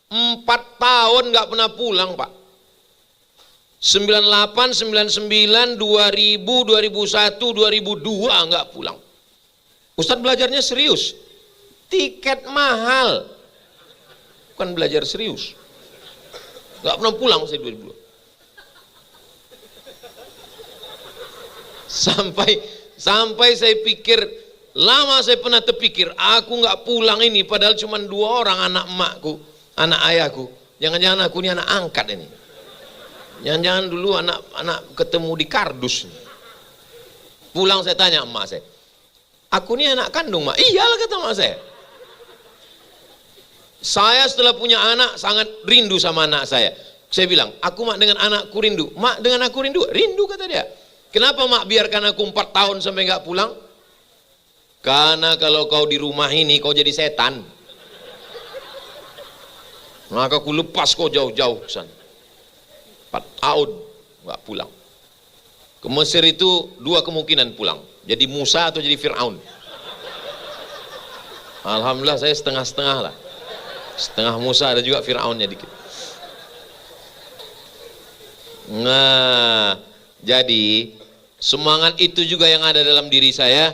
4 tahun nggak pernah pulang Pak. 98, 99, 2000, 2001, 2002 nggak pulang. Ustadz belajarnya serius, tiket mahal, bukan belajar serius. Nggak pernah pulang saya 2002. Sampai saya pikir, lama saya pernah terpikir, aku nggak pulang ini padahal cuma 2 orang anak emakku, anak ayahku. Jangan-jangan aku ini anak angkat ini. Jangan-jangan dulu anak ketemu di kardus. Pulang saya tanya emak saya, aku ini anak kandung mak? Iyalah kata emak saya. Saya setelah punya anak sangat rindu sama anak saya. Saya bilang, aku mak dengan anakku rindu. Mak dengan aku rindu? Rindu kata dia. Kenapa mak biarkan aku 4 tahun sampai nggak pulang? Karena kalau kau di rumah ini kau jadi setan. Maka aku lepas kau jauh-jauh ke sana. 4 tahun nggak pulang. Ke Mesir itu 2 kemungkinan pulang, jadi Musa atau jadi Fir'aun. Alhamdulillah saya setengah-setengah lah, setengah Musa, ada juga Fir'aunnya dikit. Nah, jadi semangat itu juga yang ada dalam diri saya.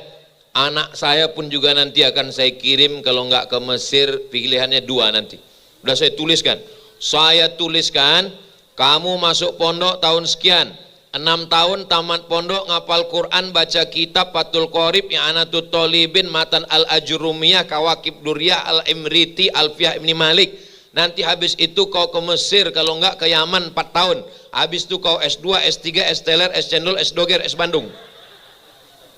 Anak saya pun juga nanti akan saya kirim, kalau nggak ke Mesir, pilihannya 2 nanti. Udah saya tuliskan. Saya tuliskan, kamu masuk pondok tahun sekian, 6 tahun tamat pondok, ngapal Quran, baca kitab, Fathul Qorib, I'anatul Thalibin, Matan Al-Ajrumiyah, Kawakib Duriyah, Al-Imriti, Alfiyah Ibni Malik. Nanti habis itu kau ke Mesir, kalau enggak ke Yaman 4 tahun. Habis itu kau S2, S3, S teler, S cendol, S doger, S Bandung.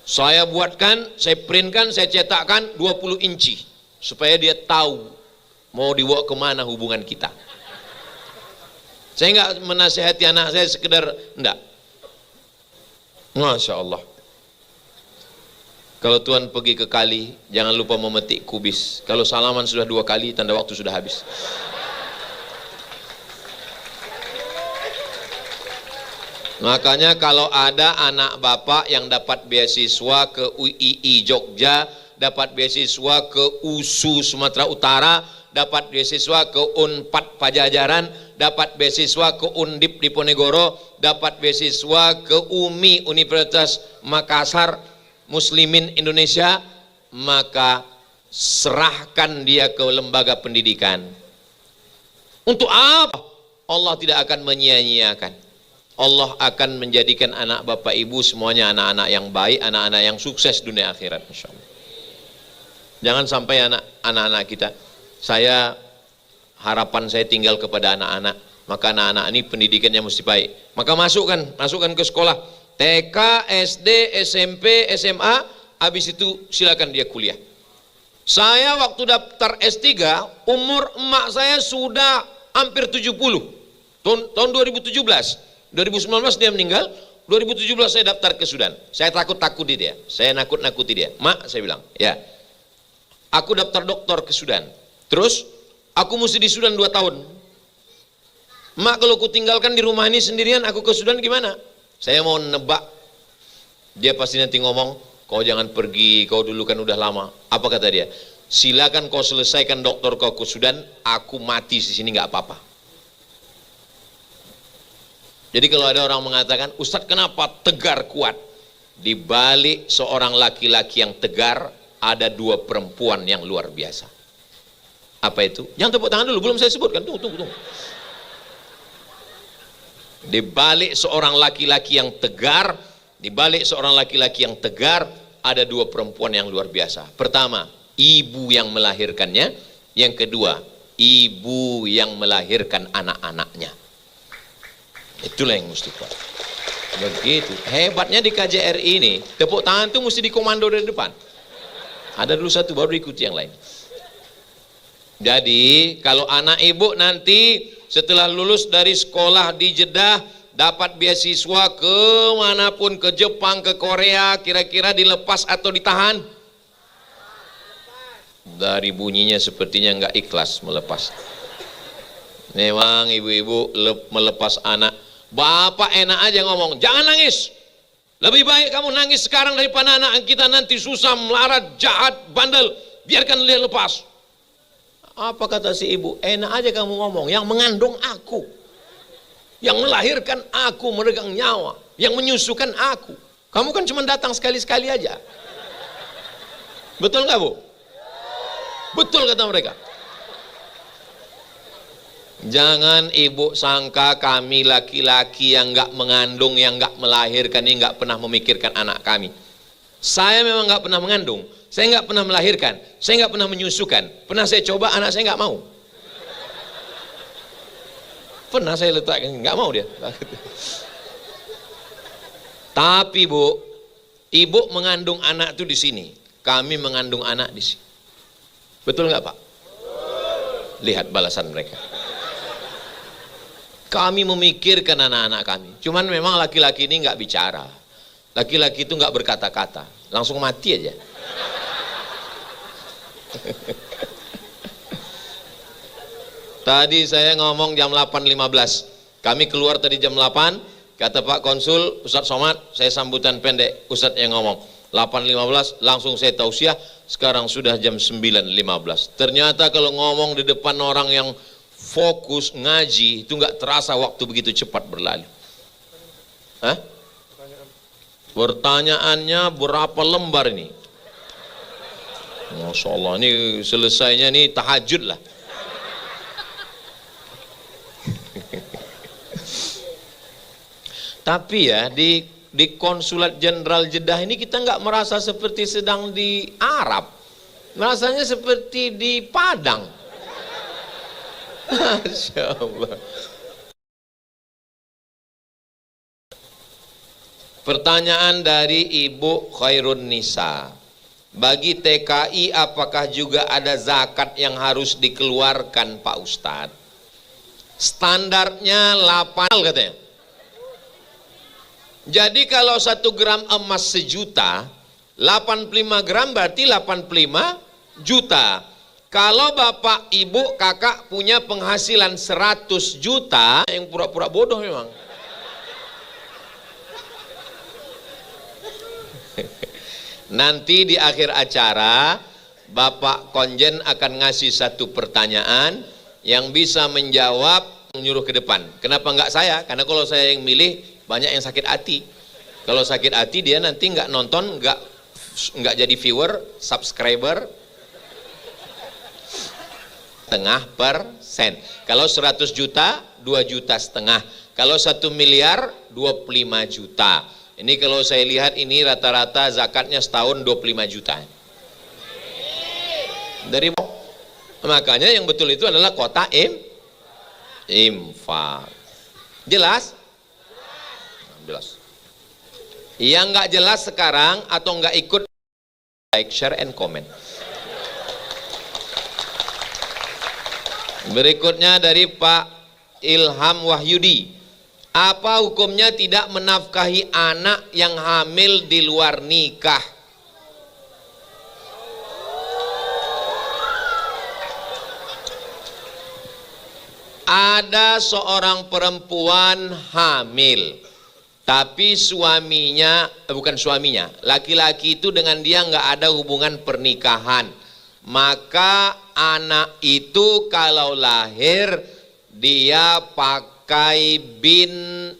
Saya buatkan, saya printkan, saya cetakkan 20 inci. Supaya dia tahu mau dibawa kemana hubungan kita. Saya enggak menasihati anak saya sekedar, enggak. Masya Allah. Kalau Tuhan pergi ke kali, jangan lupa memetik kubis. Kalau salaman sudah 2 kali, tanda waktu sudah habis. Makanya kalau ada anak bapak yang dapat beasiswa ke UII Jogja, dapat beasiswa ke USU Sumatera Utara, dapat beasiswa ke UNPAD Pajajaran, dapat beasiswa ke Undip Diponegoro, dapat beasiswa ke UMI Universitas Makassar, Muslimin Indonesia, maka serahkan dia ke lembaga pendidikan. Untuk apa? Allah tidak akan menyia-nyiakan. Allah akan menjadikan anak bapak ibu semuanya anak-anak yang baik, anak-anak yang sukses dunia akhirat, insya Allah. Jangan sampai anak-anak kita, harapan saya tinggal kepada anak-anak, maka anak-anak ini pendidikannya mesti baik. Maka masukkan ke sekolah TK, SD, SMP, SMA, habis itu silakan dia kuliah. Saya waktu daftar S3, umur emak saya sudah hampir 70, tahun 2017. 2019 dia meninggal, 2017 saya daftar ke Sudan. Saya takut-takuti dia, saya nakut-nakuti dia. Mak, saya bilang, ya, aku daftar doktor ke Sudan. Terus, aku mesti di Sudan 2 tahun. Mak, kalau aku tinggalkan di rumah ini sendirian, aku ke Sudan gimana? Saya mau nebak. Dia pasti nanti ngomong, kau jangan pergi, kau dulu kan udah lama. Apa kata dia? Silakan kau selesaikan doktor kau ke Sudan, aku mati di sini nggak apa-apa. Jadi kalau ada orang mengatakan, Ustadz kenapa tegar kuat? Di balik seorang laki-laki yang tegar, ada 2 perempuan yang luar biasa. Apa itu? Jangan tepuk tangan dulu, belum saya sebutkan. Tunggu. Di balik seorang laki-laki yang tegar, ada 2 perempuan yang luar biasa. Pertama, ibu yang melahirkannya. Yang kedua, ibu yang melahirkan anak-anaknya. Itulah yang mesti kuat. Begitu. Hebatnya di KJRI ini, tepuk tangan itu mesti dikomando dari depan. Ada dulu satu, baru ikuti yang lain. Jadi, kalau anak ibu nanti setelah lulus dari sekolah di Jeddah, dapat beasiswa ke manapun, ke Jepang, ke Korea, kira-kira dilepas atau ditahan? Dari bunyinya sepertinya nggak ikhlas melepas. Memang ibu-ibu melepas anak. Bapak enak aja ngomong, jangan nangis. Lebih baik kamu nangis sekarang daripada anak kita nanti susah, melarat, jahat, bandel. Biarkan dia lepas. Apa kata si ibu? Enak aja kamu ngomong, yang mengandung aku, yang melahirkan aku, meregang nyawa, yang menyusukan aku. Kamu kan cuma datang sekali-sekali aja. Betul nggak, Bu? Betul kata mereka. Jangan ibu sangka kami laki-laki yang nggak mengandung, yang nggak melahirkan ini nggak pernah memikirkan anak kami. Saya memang nggak pernah mengandung, saya nggak pernah melahirkan, saya nggak pernah menyusukan. Pernah saya coba, anak saya nggak mau. Pernah saya letakkan, nggak mau dia. Tapi Bu, ibu mengandung anak itu di sini, kami mengandung anak di sini. Betul nggak Pak? Lihat balasan mereka. Kami memikirkan anak-anak kami. Cuman memang laki-laki ini nggak bicara. Laki-laki itu nggak berkata-kata, langsung mati aja. Tadi saya ngomong jam 8.15. Kami keluar tadi jam 8, kata Pak Konsul, Ustadz Somad, saya sambutan pendek, Ustadz yang ngomong. 8.15 langsung saya tausiah, sekarang sudah jam 9.15. Ternyata kalau ngomong di depan orang yang fokus ngaji, itu nggak terasa waktu begitu cepat berlalu. Hah? Pertanyaannya berapa lembar ini? Masya Allah, ini selesainya nih tahajud lah. Tapi ya di konsulat jenderal Jeddah ini kita nggak merasa seperti sedang di Arab, merasanya seperti di Padang. Masya Allah. Pertanyaan dari Ibu Khairun Nisa, bagi TKI apakah juga ada zakat yang harus dikeluarkan Pak Ustadz? Standarnya 8 katanya. Jadi kalau 1 gram emas sejuta, 85 gram berarti 85 juta. Kalau bapak, ibu, kakak punya penghasilan 100 juta, yang pura-pura bodoh memang. Nanti di akhir acara, Bapak Konjen akan ngasih satu pertanyaan yang bisa menjawab, menyuruh ke depan. Kenapa enggak saya? Karena kalau saya yang milih, banyak yang sakit hati. Kalau sakit hati dia nanti nggak nonton, nggak jadi viewer, subscriber, %0,5. Kalau 100 juta, 2,5 juta. Kalau 1 miliar, 25 juta. Ini kalau saya lihat ini rata-rata zakatnya setahun 25 juta. Dari makanya yang betul itu adalah kota infak. Jelas? Jelas. Yang nggak jelas sekarang atau nggak ikut, like, share, and comment. Berikutnya dari Pak Ilham Wahyudi, apa hukumnya tidak menafkahi anak yang hamil di luar nikah? Ada seorang perempuan hamil, tapi suaminya, bukan suaminya, laki-laki itu dengan dia nggak ada hubungan pernikahan. Maka anak itu kalau lahir dia pakai bin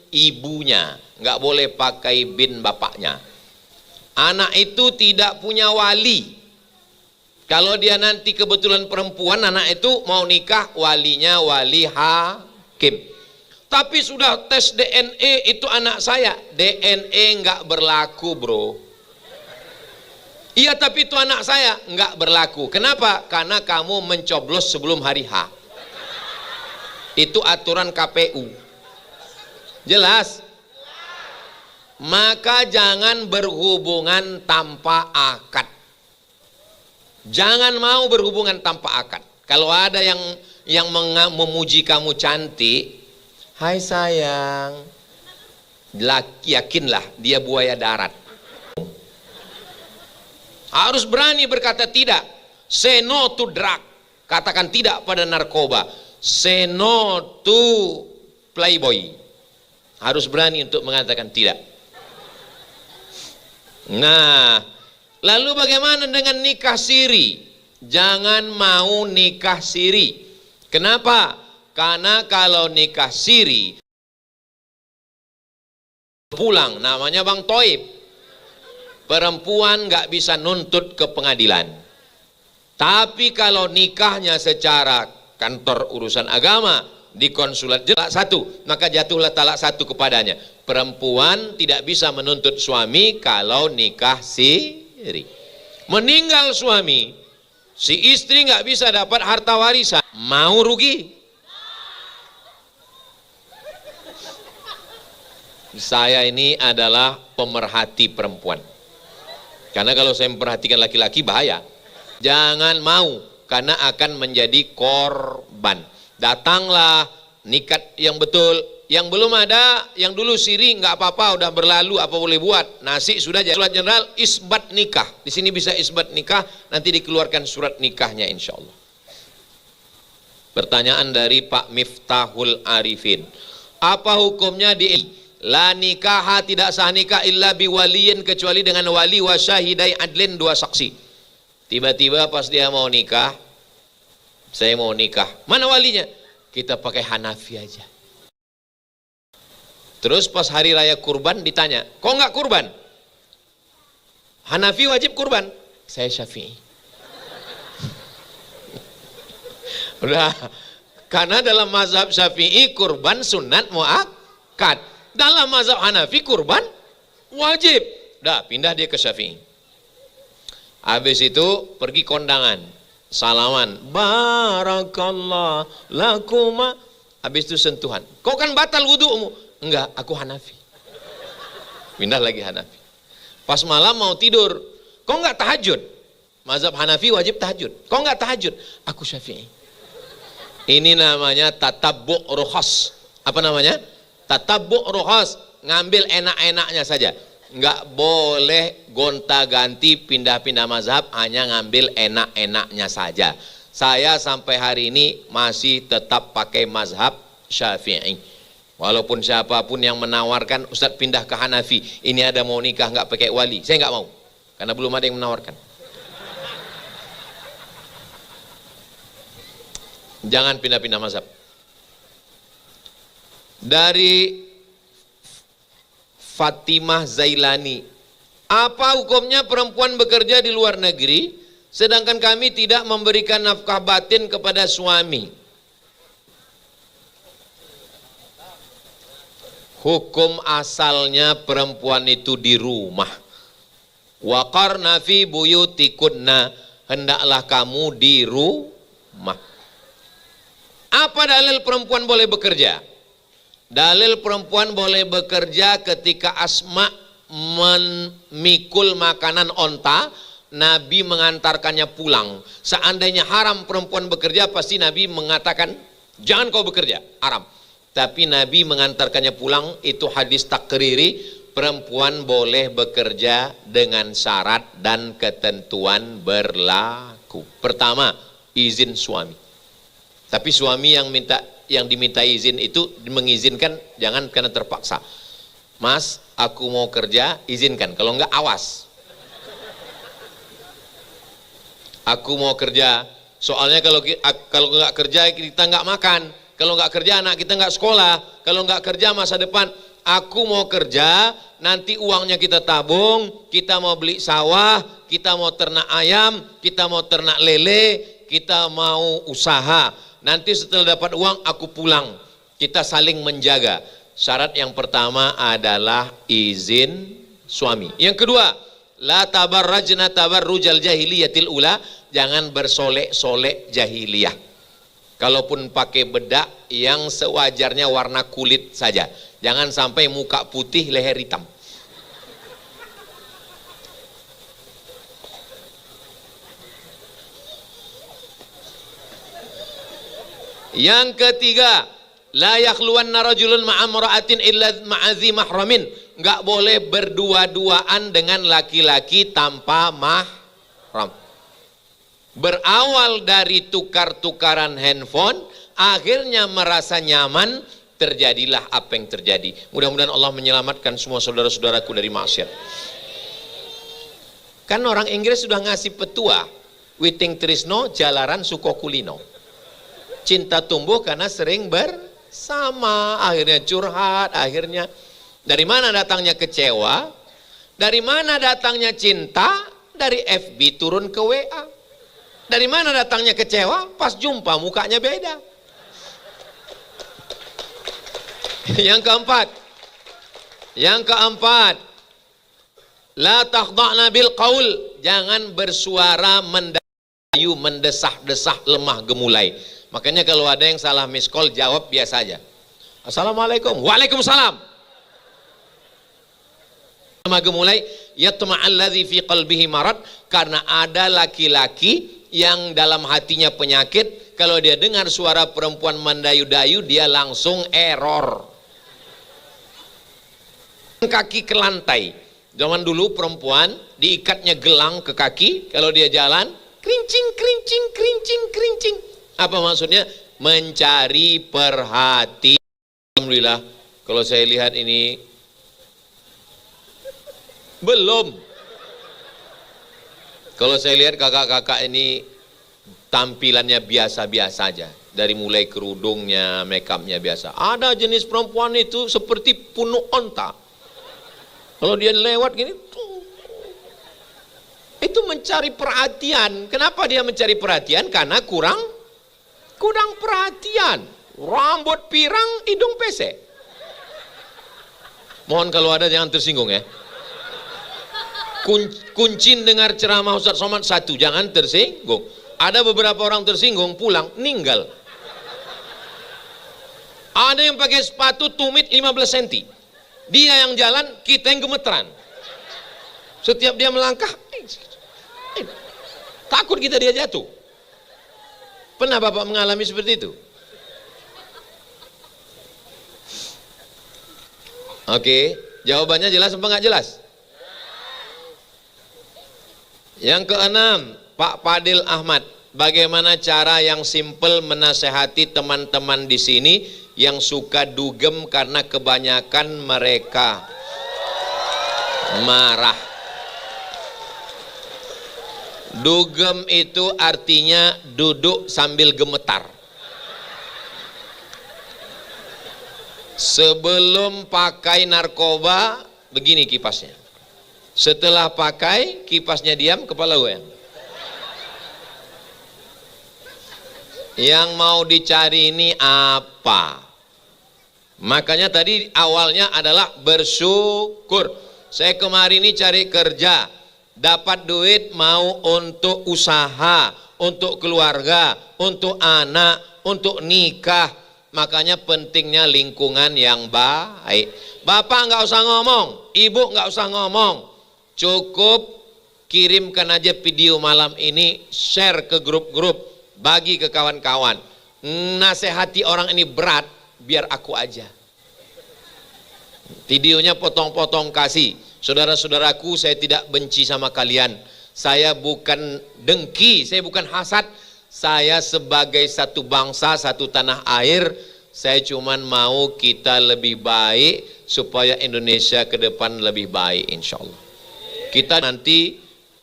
ibunya, nggak boleh pakai bin bapaknya. Anak itu tidak punya wali. Kalau dia nanti kebetulan perempuan, anak itu mau nikah, walinya wali hakim. Tapi sudah tes DNA, itu anak saya, DNA nggak berlaku bro. Iya tapi itu anak saya, nggak berlaku. Kenapa? Karena kamu mencoblos sebelum hari H. Itu aturan KPU. Jelas? Maka jangan berhubungan tanpa akad. Jangan mau berhubungan tanpa akad. Kalau ada yang memuji kamu cantik, hai sayang, yakinlah dia buaya darat. Harus berani berkata tidak. Say no to drug. Katakan tidak pada narkoba. Say no to playboy. Harus berani untuk mengatakan tidak. Nah, lalu bagaimana dengan nikah siri? Jangan mau nikah siri. Kenapa? Karena kalau nikah siri, pulang namanya Bang Toib. Perempuan nggak bisa nuntut ke pengadilan. Tapi kalau nikahnya secara kantor urusan agama di konsulat talak 1, maka jatuhlah talak 1 kepadanya. Perempuan tidak bisa menuntut suami kalau nikah siri. Meninggal suami, si istri nggak bisa dapat harta warisan. Mau rugi? Saya ini adalah pemerhati perempuan. Karena kalau saya memperhatikan laki-laki bahaya. Jangan mau, karena akan menjadi korban. Datanglah nikah yang betul. Yang belum ada, yang dulu siri nggak apa-apa, udah berlalu, apa boleh buat. Nasi sudah jadi. Surat jenderal isbat nikah. Di sini bisa isbat nikah, nanti dikeluarkan surat nikahnya insya Allah. Pertanyaan dari Pak Miftahul Arifin. Apa hukumnya di la nikaha, tidak sah nikah illa biwaliyin, kecuali dengan wali, wa syahidai adlin, 2 saksi. Tiba-tiba pas dia mau nikah, saya mau nikah, mana walinya? Kita pakai Hanafi aja. Terus pas hari raya kurban ditanya, kok nggak kurban? Hanafi wajib kurban, saya Syafi'i. Udah, karena dalam mazhab Syafi'i kurban sunat muakkad, dalam mazhab Hanafi kurban wajib. Dah pindah dia ke Syafi'i. Habis itu pergi kondangan, salaman, barakallah lakuma. Habis itu sentuhan, kau kan batal wudu'mu. Enggak, aku Hanafi. Pindah lagi Hanafi. Pas malam mau tidur, kau enggak tahajud? Mazhab Hanafi wajib tahajud. Kau enggak tahajud? Aku Syafi'i. Ini namanya tatabbu' rukhas. Apa namanya? Tatabbu' rukhas, ngambil enak-enaknya saja. Enggak boleh gonta-ganti, pindah-pindah mazhab, hanya ngambil enak-enaknya saja. Saya sampai hari ini masih tetap pakai mazhab Syafi'i. Walaupun siapapun yang menawarkan, Ustadz pindah ke Hanafi, ini ada mau nikah nggak pakai wali, saya nggak mau, karena belum ada yang menawarkan. Jangan pindah-pindah mazhab. Dari Fatimah Zailani, apa hukumnya perempuan bekerja di luar negeri sedangkan kami tidak memberikan nafkah batin kepada suami? Hukum asalnya perempuan itu di rumah. Waqarna fi buyutikunna, hendaklah kamu di rumah. Apa dalil perempuan boleh bekerja? Dalil perempuan boleh bekerja ketika Asma memikul makanan onta, Nabi mengantarkannya pulang. Seandainya haram perempuan bekerja, pasti Nabi mengatakan jangan kau bekerja, haram. Tapi Nabi mengantarkannya pulang, itu hadis takriri. Perempuan boleh bekerja dengan syarat dan ketentuan berlaku. Pertama, izin suami. Tapi suami yang diminta izin itu mengizinkan, jangan karena terpaksa. Mas, aku mau kerja, izinkan. Kalau enggak, awas. Aku mau kerja, soalnya kalau enggak kerja kita enggak makan. Kalau enggak kerja anak kita enggak sekolah. Kalau enggak kerja masa depan. Aku mau kerja, nanti uangnya kita tabung, kita mau beli sawah, kita mau ternak ayam, kita mau ternak lele, kita mau usaha. Nanti setelah dapat uang aku pulang, kita saling menjaga. Syarat yang pertama adalah izin suami. Yang kedua, la tabarrajna tabarrujal jahiliyatil ula, jangan bersolek-solek jahiliyah. Kalaupun pakai bedak yang sewajarnya warna kulit saja, jangan sampai muka putih leher hitam. Yang ketiga, la yakhluwanna rajulun ma'amra'atin illa ma'azi mahramin. Enggak boleh berdua-duaan dengan laki-laki tanpa mahram. Berawal dari tukar-tukaran handphone, akhirnya merasa nyaman, terjadilah apa yang terjadi. Mudah-mudahan Allah menyelamatkan semua saudara-saudaraku dari maksiat. Kan orang Inggris sudah ngasih petua, witing trisno jalaran suko kulino. Cinta tumbuh karena sering bersama, akhirnya curhat, akhirnya dari mana datangnya kecewa, dari mana datangnya cinta, dari FB turun ke WA. Dari mana datangnya kecewa, pas jumpa mukanya beda. Yang keempat, la takhda'na bil qaul, jangan bersuara mendayu, mendesah-desah, lemah gemulai. Makanya kalau ada yang salah miss call, jawab biasa aja. Assalamualaikum, waalaikumsalam. Lemah gemulai, yatma'alladzi fi qalbihi marad, karena ada laki-laki yang dalam hatinya penyakit, kalau dia dengar suara perempuan mendayu-dayu, dia langsung error. Kaki ke lantai. Zaman dulu perempuan diikatnya gelang ke kaki, kalau dia jalan, kerincing, kerincing, kerincing, kerincing. Apa maksudnya? Mencari perhatian Alhamdulillah, kalau saya lihat ini belum. Kalau saya lihat kakak-kakak ini tampilannya biasa-biasa aja. Dari mulai kerudungnya, makeupnya biasa. Ada jenis perempuan itu seperti punuk onta. Kalau dia lewat gini, itu mencari perhatian. Kenapa dia mencari perhatian? Karena kurang perhatian. Rambut pirang, hidung pesek. Mohon kalau ada jangan tersinggung ya. Kuncin dengar ceramah Ustaz Somad satu, jangan tersinggung. Ada beberapa orang tersinggung, pulang, ninggal. Ada yang pakai sepatu tumit 15 cm. Dia yang jalan, kita yang gemeteran. Setiap dia melangkah, takut kita dia jatuh. Pernah Bapak mengalami seperti itu? Oke, jawabannya jelas apa nggak jelas? Yang keenam, Pak Fadil Ahmad, bagaimana cara yang simpel menasehati teman-teman di sini yang suka dugem karena kebanyakan mereka marah. Dugem itu artinya duduk sambil gemetar. Sebelum pakai narkoba, begini kipasnya. Setelah pakai, kipasnya diam, kepala goyang. Yang mau dicari ini apa? Makanya tadi awalnya adalah bersyukur. Saya kemarin ini cari kerja, dapat duit mau untuk usaha, untuk keluarga, untuk anak, untuk nikah. Makanya pentingnya lingkungan yang baik. Bapak nggak usah ngomong, ibu nggak usah ngomong. Cukup kirimkan aja video malam ini, share ke grup-grup, bagi ke kawan-kawan. Nasihati orang ini berat, biar aku aja. Videonya potong-potong kasih. Saudara-saudaraku, saya tidak benci sama kalian. Saya bukan dengki, saya bukan hasad. Saya sebagai satu bangsa, satu tanah air, saya cuman mau kita lebih baik supaya Indonesia ke depan lebih baik insya Allah. Kita nanti,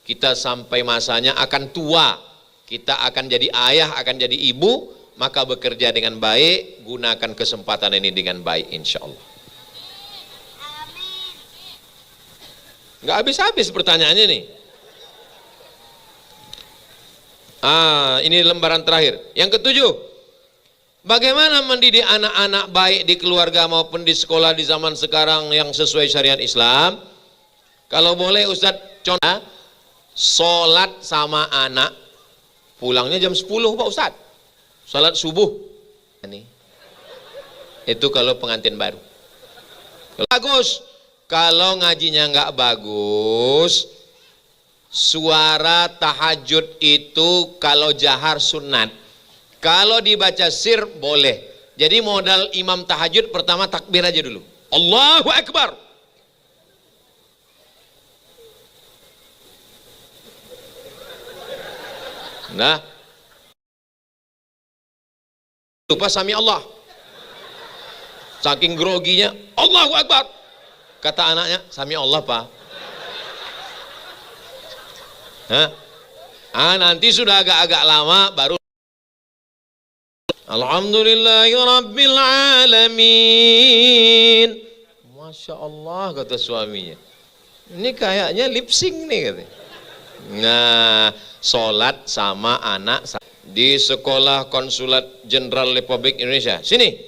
kita sampai masanya akan tua, kita akan jadi ayah, akan jadi ibu, maka bekerja dengan baik, gunakan kesempatan ini dengan baik insya Allah. Nggak habis-habis pertanyaannya nih. Ini lembaran terakhir. Yang ketujuh, bagaimana mendidik anak-anak baik di keluarga maupun di sekolah di zaman sekarang yang sesuai syariat Islam? Kalau boleh Ustadz contoh, sholat sama anak, pulangnya jam 10 Pak Ustadz, sholat subuh. Itu kalau pengantin baru. Bagus. Kalau ngajinya nggak bagus, suara tahajud itu kalau jahar sunat, kalau dibaca sir boleh. Jadi modal imam tahajud pertama takbir aja dulu, Allahu Akbar. Nah, lupa sami Allah, saking groginya Allahu Akbar. Kata anaknya, sami Allah Pak. Nanti sudah agak-agak lama baru Alhamdulillahirabbil alamin. Masya Allah, kata suaminya. Ini kayaknya lip sync nih katanya. Nah, sholat sama anak di Sekolah Konsulat Jenderal Republik Indonesia. Sini,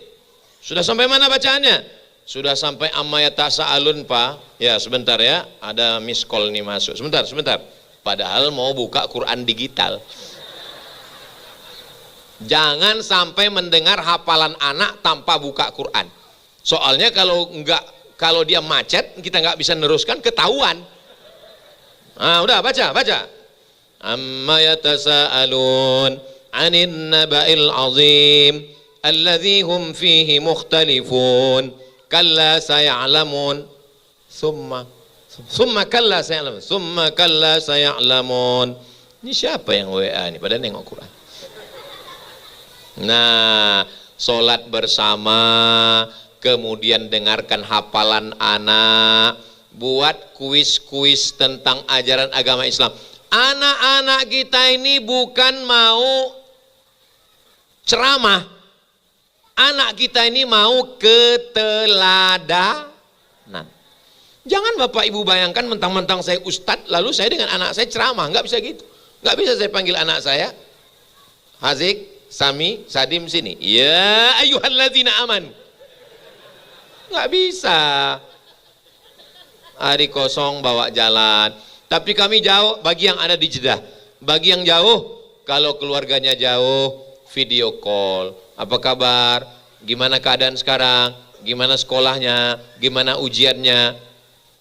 sudah sampai mana bacaannya? Sudah sampai amma yatasaalun Pak. Ya sebentar ya, ada miss call nih masuk. Sebentar. Padahal mau buka Quran digital. Jangan sampai mendengar hafalan anak tanpa buka Quran. Soalnya kalau dia macet, kita nggak bisa neruskan, ketahuan. Udah baca. Amma yatasaalun 'anil naba'il 'azim alladzi hum fihi mukhtalifun. Kalla saya'lamun summa kalla saya'lamun. Ini siapa yang WA ini? Pada nengok Quran. Nah, sholat bersama, kemudian dengarkan hafalan anak, buat kuis-kuis tentang ajaran agama Islam. Anak-anak kita ini bukan mau ceramah, anak kita ini mau keteladanan. Jangan Bapak Ibu bayangkan mentang-mentang saya ustadz lalu saya dengan anak saya ceramah, nggak bisa gitu. Nggak bisa saya panggil anak saya, Hazik, Sami, Sadim sini. Ya ayyuhalladzina aman. Nggak bisa. Hari kosong bawa jalan. Tapi kami jauh bagi yang ada di Jeddah. Bagi yang jauh, kalau keluarganya jauh, video call. Apa kabar? Gimana keadaan sekarang? Gimana sekolahnya? Gimana ujiannya?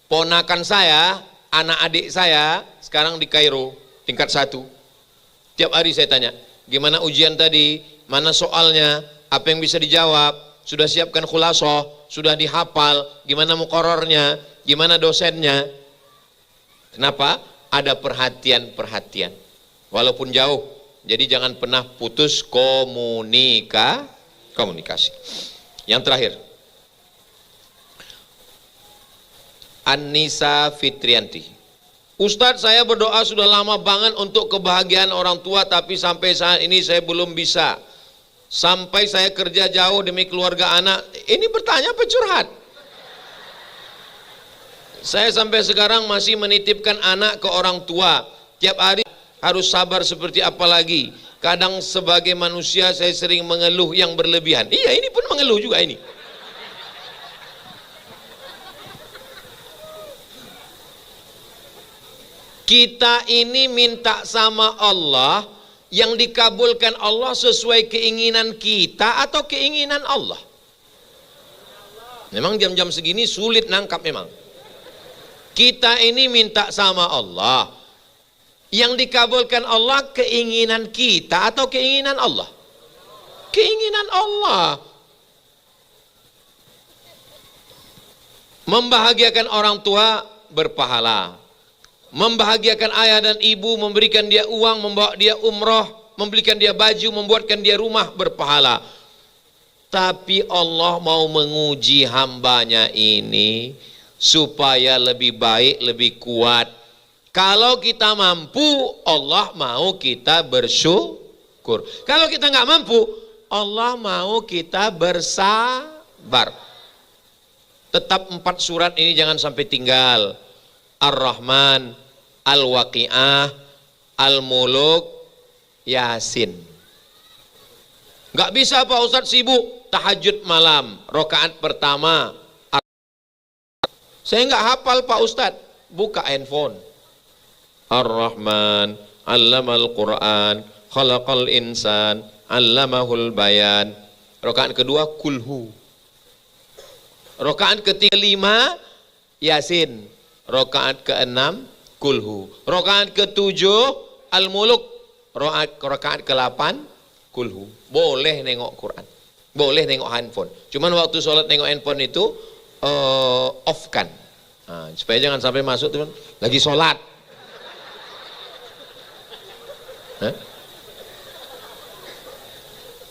Ponakan saya, anak adik saya sekarang di Kairo, tingkat 1. Tiap hari saya tanya, gimana ujian tadi? Mana soalnya? Apa yang bisa dijawab? Sudah siapkan khulasoh? Sudah dihafal? Gimana muqarrarnya? Gimana dosennya? Kenapa? Ada perhatian-perhatian. Walaupun jauh. Jadi jangan pernah putus komunikasi. Yang terakhir. Annisa Fitrianti. Ustadz, saya berdoa sudah lama banget untuk kebahagiaan orang tua, tapi sampai saat ini saya belum bisa. Sampai saya kerja jauh demi keluarga anak. Ini bertanya apa curhat? Saya sampai sekarang masih menitipkan anak ke orang tua. Tiap hari harus sabar seperti apa lagi. Kadang sebagai manusia saya sering mengeluh yang berlebihan. Iya, ini pun mengeluh juga ini. Kita ini minta sama Allah, yang dikabulkan Allah sesuai keinginan kita atau keinginan Allah. Memang jam-jam segini sulit nangkap memang. Kita ini minta sama Allah, yang dikabulkan Allah keinginan kita atau keinginan Allah? Keinginan Allah. Membahagiakan orang tua berpahala. Membahagiakan ayah dan ibu, memberikan dia uang, membawa dia umroh, membelikan dia baju, membuatkan dia rumah, berpahala. Tapi Allah mau menguji hambanya ini supaya lebih baik, lebih kuat. Kalau kita mampu, Allah mau kita bersyukur. Kalau kita nggak mampu, Allah mau kita bersabar. Tetap 4 surat ini jangan sampai tinggal. Ar-Rahman, Al-Waqi'ah, Al-Muluk, Yasin. Nggak bisa Pak Ustadz sibuk, tahajud malam, rakaat pertama. Saya nggak hafal Pak Ustadz, buka handphone. Ar-Rahman, Allamal Quran, Khalaqal Insan, Allamahul Bayan. Rakaat kedua kulhu. Rakaat ketiga 5 Yasin. Rakaat ke-6 kulhu. Rakaat ke-7 Al-Muluk. Rakaat ke-8 kulhu. Boleh nengok Quran, boleh nengok handphone. Cuman waktu sholat nengok handphone itu off kan, supaya jangan sampai masuk teman lagi sholat.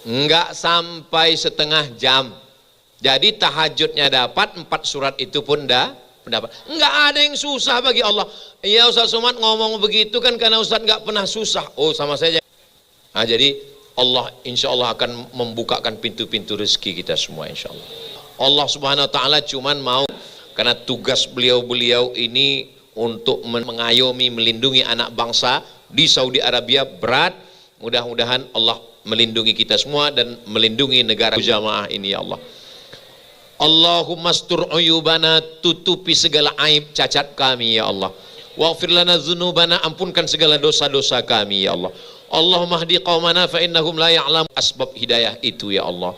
Enggak sampai setengah jam. Jadi tahajudnya dapat, 4 surat itu pun dapat. Enggak ada yang susah bagi Allah. Iya Ustaz Somad ngomong begitu kan karena Ustaz enggak pernah susah. Oh sama saja. Nah jadi Allah insya Allah akan membukakan pintu-pintu rezeki kita semua insya Allah. Allah subhanahu wa ta'ala cuman mau, karena tugas beliau-beliau ini untuk mengayomi, melindungi anak bangsa di Saudi Arabia berat. Mudah-mudahan Allah melindungi kita semua dan melindungi negara jamaah ini ya Allah. Allahumma astur uyubana, tutupi segala aib cacat kami ya Allah. Waghfir lana dzunubana, ampunkan segala dosa-dosa kami ya Allah. Allahumma hdi qaumana fa innahum la ya'lamun, asbab hidayah itu ya Allah.